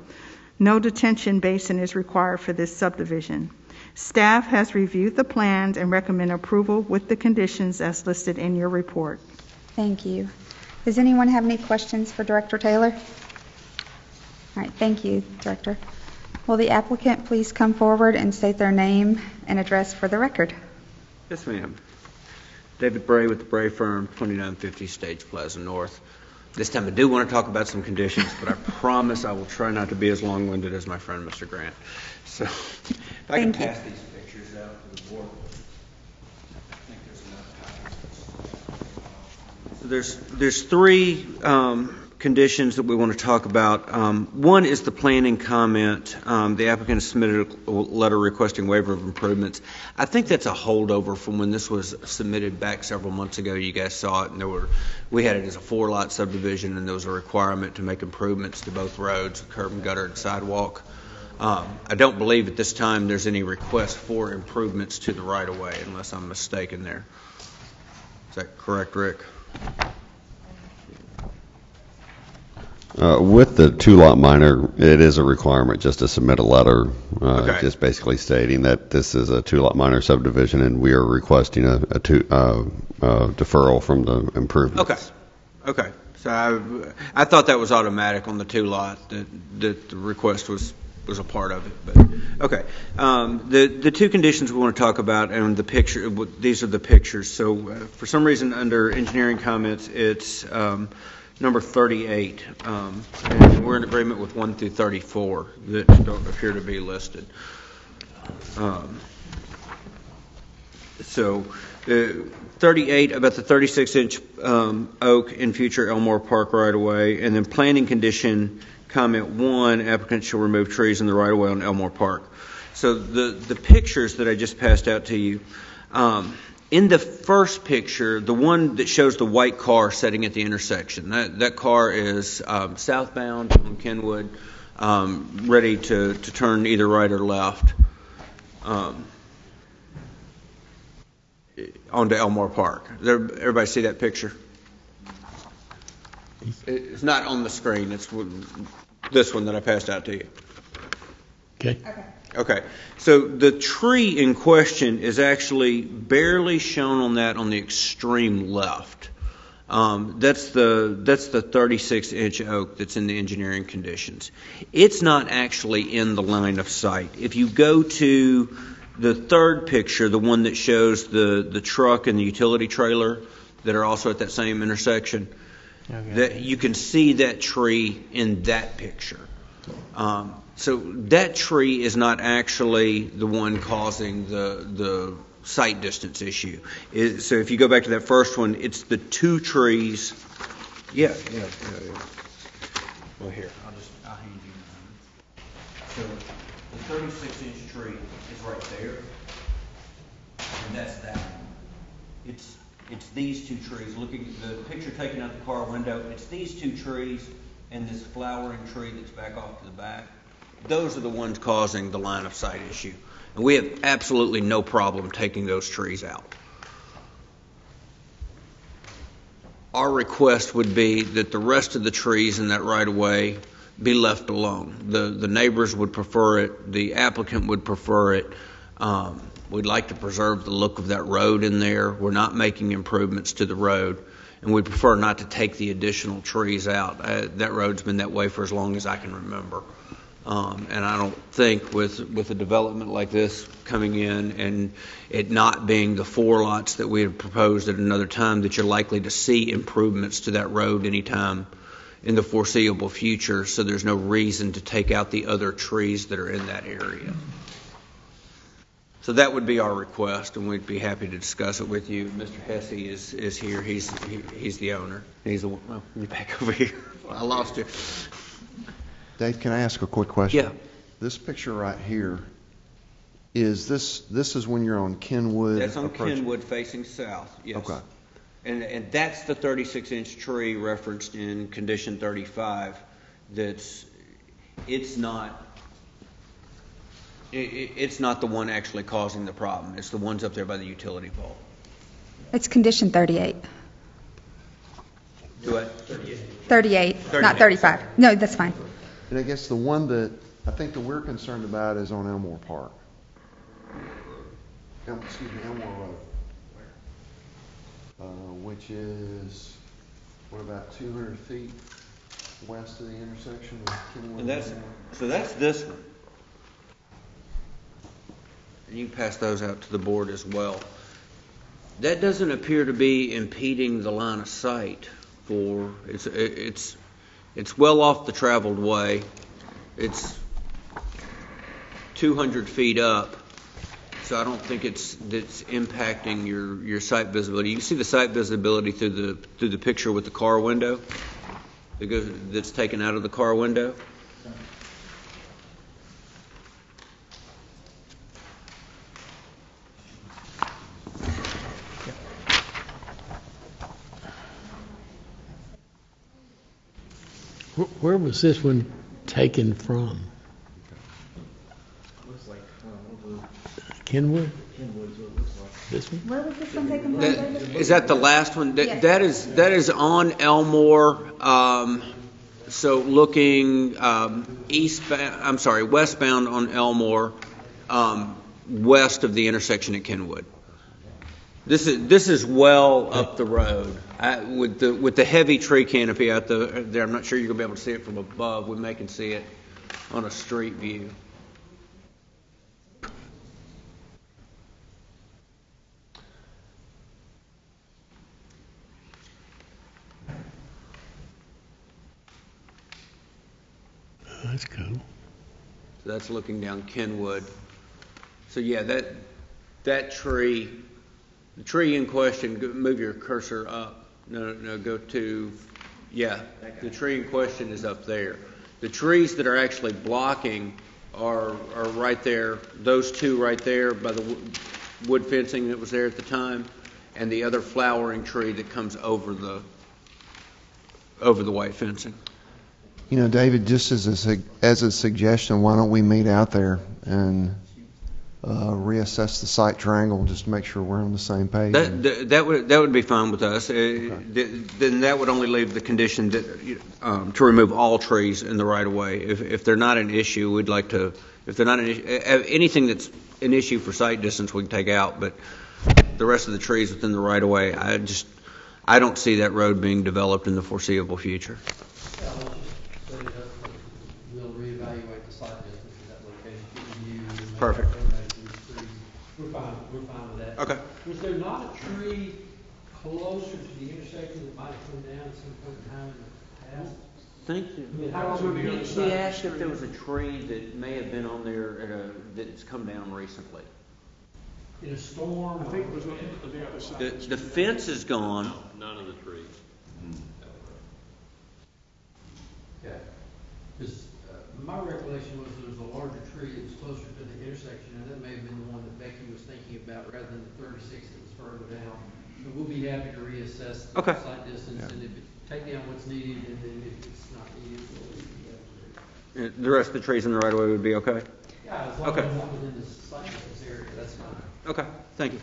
No detention basin is required for this subdivision. Staff has reviewed the plans and recommend approval with the conditions as listed in your report. Thank you. Does anyone have any questions for Director Taylor? All right, thank you, Director. Will the applicant please come forward and state their name and address for the record? Yes, ma'am. David Bray with the Bray Firm, 2950 Stage Plaza North. This time I do want to talk about some conditions, but I promise I will try not to be as long-winded as my friend, Mr. Grant. So if I can pass these pictures out to the board. I think there's enough time. So there's 3 conditions that we want to talk about. One is the planning comment. The applicant has submitted a letter requesting waiver of improvements. I think that's a holdover from when this was submitted back several months ago. You guys saw it, and we had it as a 4-lot subdivision, and there was a requirement to make improvements to both roads, curb and gutter and sidewalk. I don't believe at this time there's any request for improvements to the right-of-way, unless I'm mistaken there. Is that correct, Rick? With the two-lot minor, it is a requirement just to submit a letter, Okay. just basically stating that this is a two-lot minor subdivision, and we are requesting a deferral from the improvements. Okay. So I thought that was automatic on the 2-lot, that the request was a part of it. But okay. The two conditions we want to talk about, and the picture. These are the pictures. So for some reason, under engineering comments, it's number 38, and we're in agreement with 1 through 34 that don't appear to be listed. So 38 about the 36-inch oak in future Elmore Park right-of-way, and then planning condition comment 1, applicant shall remove trees in the right-of-way on Elmore Park. So the pictures that I just passed out to you, in the first picture, the one that shows the white car sitting at the intersection, that car is southbound on Kenwood, ready to turn either right or left onto Elmore Park. Everybody see that picture? It's not on the screen. It's this one that I passed out to you. Okay. So the tree in question is actually barely shown on that on the extreme left. That's the 36-inch oak that's in the engineering conditions. It's not actually in the line of sight. If you go to the third picture, the one that shows the truck and the utility trailer that are also at that same intersection, that you can see that tree in that picture. So that tree is not actually the one causing the sight distance issue. So if you go back to that first one, it's the two trees. Yeah. Well, here, I'll hand you mine. So the 36-inch tree is right there, and that's that one. It's these two trees. Looking at the picture taken out the car window, it's these two trees and this flowering tree that's back off to the back. Those are the ones causing the line of sight issue. And we have absolutely no problem taking those trees out. Our request would be that the rest of the trees in that right-of-way be left alone. The neighbors would prefer it. The applicant would prefer it. We'd like to preserve the look of that road in there. We're not making improvements to the road, and we prefer not to take the additional trees out. That road's been that way for as long as I can remember. And I don't think with a development like this coming in and it not being the 4 lots that we had proposed at another time, that you're likely to see improvements to that road anytime in the foreseeable future. So there's no reason to take out the other trees that are in that area. So that would be our request, and we'd be happy to discuss it with you. Mr. Hesse is here. He's the owner. He's the one. Well, you're back over here. I lost you. Dave, can I ask a quick question? Yeah. This picture right here, is this is when you're on Kenwood? That's on Kenwood facing south, yes. Okay. And that's the 36-inch tree referenced in condition 35. It's not the one actually causing the problem. It's the ones up there by the utility pole. It's condition 38. Do what? 38, not 35. No, that's fine. And I guess the one that I think that we're concerned about is on Elmore Park. Elmore Road. Which is, what, about 200 feet west of the intersection of Kenwood and Elmore? So that's this one. And you can pass those out to the board as well. That doesn't appear to be impeding the line of sight for, it's well off the traveled way. It's 200 feet up, so I don't think it's impacting your sight visibility. You can see the sight visibility through the picture with the car window that's taken out of the car window. Where was this one taken from? Looks like Kenwood? Kenwood is what it looks like. This one? Where was this one taken from, David? Is that the last one? Yes. That is on Elmore. So looking westbound on Elmore, west of the intersection at Kenwood. This is well up the road. With the heavy tree canopy out there, I'm not sure you're gonna be able to see it from above. We may can see it on a street view. That's cool. So that's looking down Kenwood. So yeah, that tree, the tree in question, move your cursor up. No, go to, yeah, the tree in question is up there. The trees that are actually blocking are right there, those two right there by the wood fencing that was there at the time, and the other flowering tree that comes over the white fencing. You know, David, just as a suggestion, why don't we meet out there and reassess the site triangle just to make sure we're on the same page? That would be fine with us. Then that would only leave the condition that, to remove all trees in the right of way. If they're not an issue, we'd like to. If they're not an issue, anything that's an issue for site distance, we can take out. But the rest of the trees within the right of way, I don't see that road being developed in the foreseeable future. We'll reevaluate the site distance in that location. Perfect. We're fine with that. Okay. Was there not a tree closer to the intersection that might have come down at some point in time in the past? He asked if there was a tree that may have been on there that's come down recently. In a storm? I think it was on the other side. The fence is gone. None of the trees. Okay. Because my recollection was there was a larger tree that was closer to the intersection, and that may have been the one that Becky was thinking about rather than the 36 that was further down. But we'll be happy to reassess the site distance, and if take down what's needed, and then if it's not needed, we'll leave it. The rest of the trees in the right of way would be okay? Yeah, as long as it's not within the site distance area, that's fine. Okay, thank you.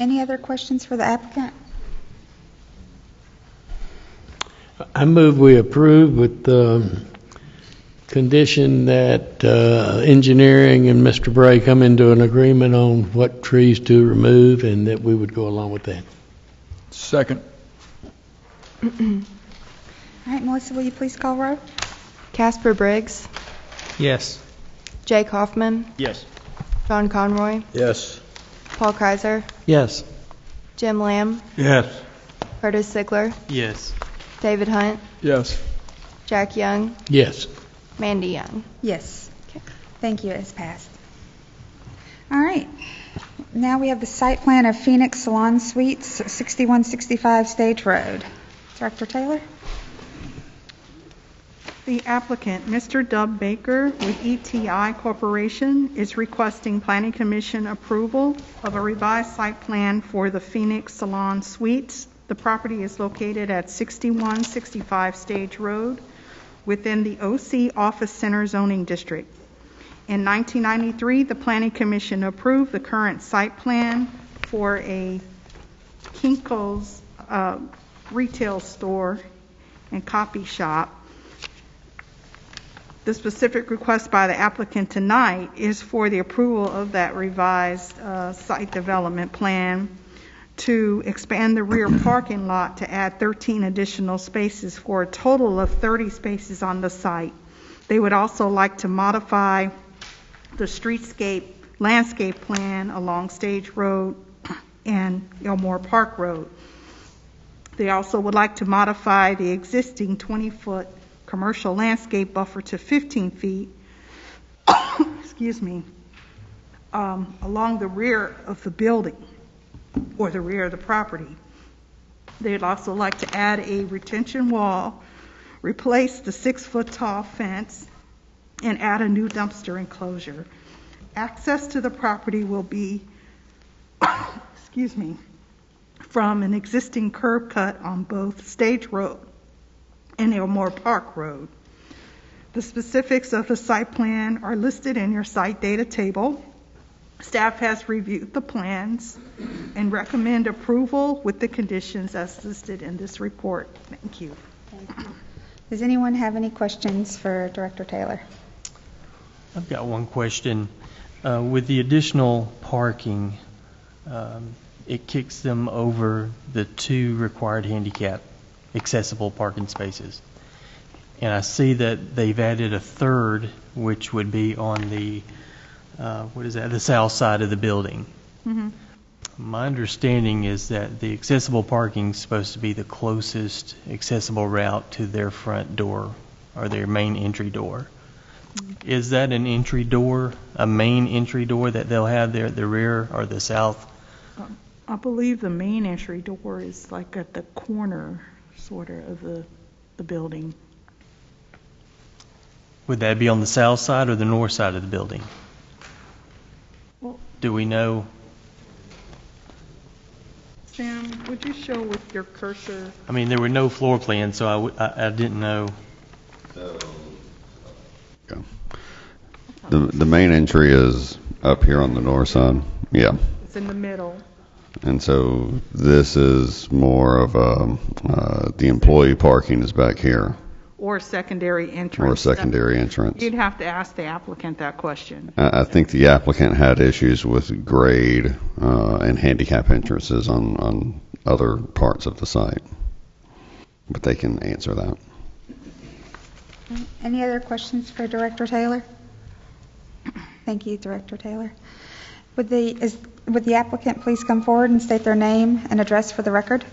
Any other questions for the applicant? I move we approve with the condition that engineering and Mr. Bray come into an agreement on what trees to remove, and that we would go along with that. Second. All right, Melissa, will you please call roll? Casper Briggs, Yes. Jake Hoffman, Yes. John Conroy, Yes. Paul Kaiser, Yes. Jim Lamb, Yes. Curtis Sigler, Yes. David Hunt, Yes. Jack Young, Yes. Mandy Young. Yes. Okay. Thank you. It's passed. All right. Now we have the site plan of Phoenix Salon Suites, 6165 Stage Road. Director Taylor? The applicant, Mr. Dub Baker with ETI Corporation, is requesting Planning Commission approval of a revised site plan for the Phoenix Salon Suites. The property is located at 6165 Stage Road within the OC Office Center zoning district. In 1993, the Planning Commission approved the current site plan for a Kinko's retail store and copy shop. The specific request by the applicant tonight is for the approval of that revised site development plan to expand the rear parking lot to add 13 additional spaces for a total of 30 spaces on the site. They would also like to modify the streetscape landscape plan along Stage Road and Elmore Park Road. They also would like to modify the existing 20-foot commercial landscape buffer to 15 feet excuse me, along the rear of the building or the rear of the property. They'd also like to add a retention wall, replace the 6-foot tall fence, and add a new dumpster enclosure. Access to the property will be excuse me, from an existing curb cut on both Stage Road and Elmore Park Road. The specifics of the site plan are listed in your site data table. Staff has reviewed the plans and recommend approval with the conditions as listed in this report. Thank you. Thank you. Does anyone have any questions for Director Taylor? I've got one question. With the additional parking, it kicks them over the 2 required handicap accessible parking spaces. And I see that they've added a 3rd, which would be on the, the south side of the building. Mm-hmm. My understanding is that the accessible parking is supposed to be the closest accessible route to their front door or their main entry door. Is that an entry door, a main entry door that they'll have there at the rear or the south? I believe the main entry door is like at the corner, sort of the building. Would that be on the south side or the north side of the building? Well, do we know? Sam, would you show with your cursor? I mean, there were no floor plans, so I didn't know. The main entry is up here on the north side. Yeah. It's in the middle. And so this is more of the employee parking is back here. Or secondary entrance. You'd have to ask the applicant that question. I think the applicant had issues with grade and handicap entrances on other parts of the site. But they can answer that. Any other questions for Director Taylor? Thank you, Director Taylor. Would the applicant please come forward and state their name and address for the record?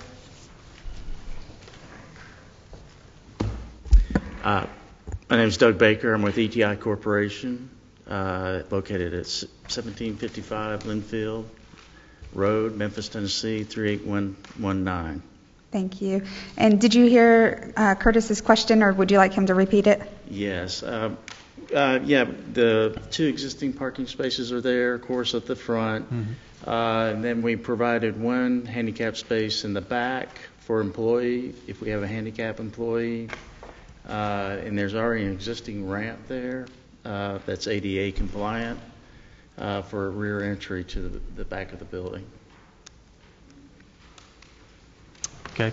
My name is Doug Baker. I'm with ETI Corporation, located at 1755 Linfield Road, Memphis, Tennessee, 38119. Thank you. And did you hear Curtis's question, or would you like him to repeat it? Yes. The 2 existing parking spaces are there, of course, at the front. Mm-hmm. And then we provided 1 handicap space in the back for employee, if we have a handicap employee. And there's already an existing ramp there that's ADA compliant for a rear entry to the back of the building. Okay.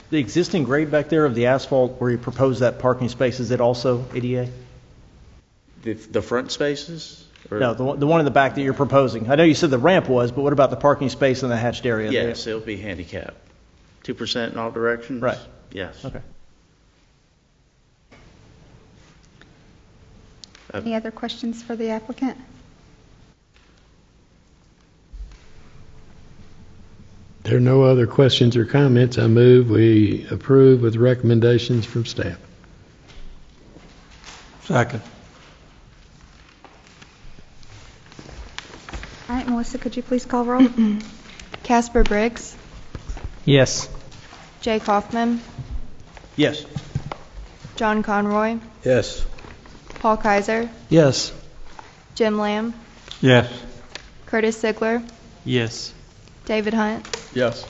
The existing grade back there of the asphalt where you propose that parking space, is it also ADA? The front spaces? No, the one in the back that you're proposing. I know you said the ramp was, but what about the parking space in the hatched area? Yes, it'll be handicapped. 2% in all directions? Right. Yes. Okay. Any other questions for the applicant? There are no other questions or comments. I move we approve with recommendations from staff. Second. All right, Melissa, could you please call roll? Casper Briggs, Yes. Jay Kaufman, Yes. John Conroy, Yes. Paul Kaiser, Yes. Jim Lamb, Yes. Curtis Sigler, Yes. David Hunt, Yes.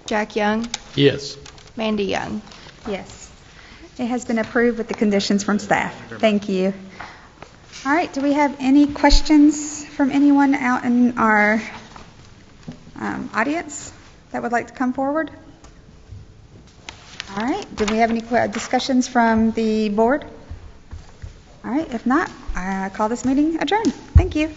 Jack Young, Yes. Mandy Young. Yes. It has been approved with the conditions from staff. Thank you. All right, do we have any questions from anyone out in our audience that would like to come forward? All right, do we have any discussions from the board? All right, if not, I call this meeting adjourned. Thank you.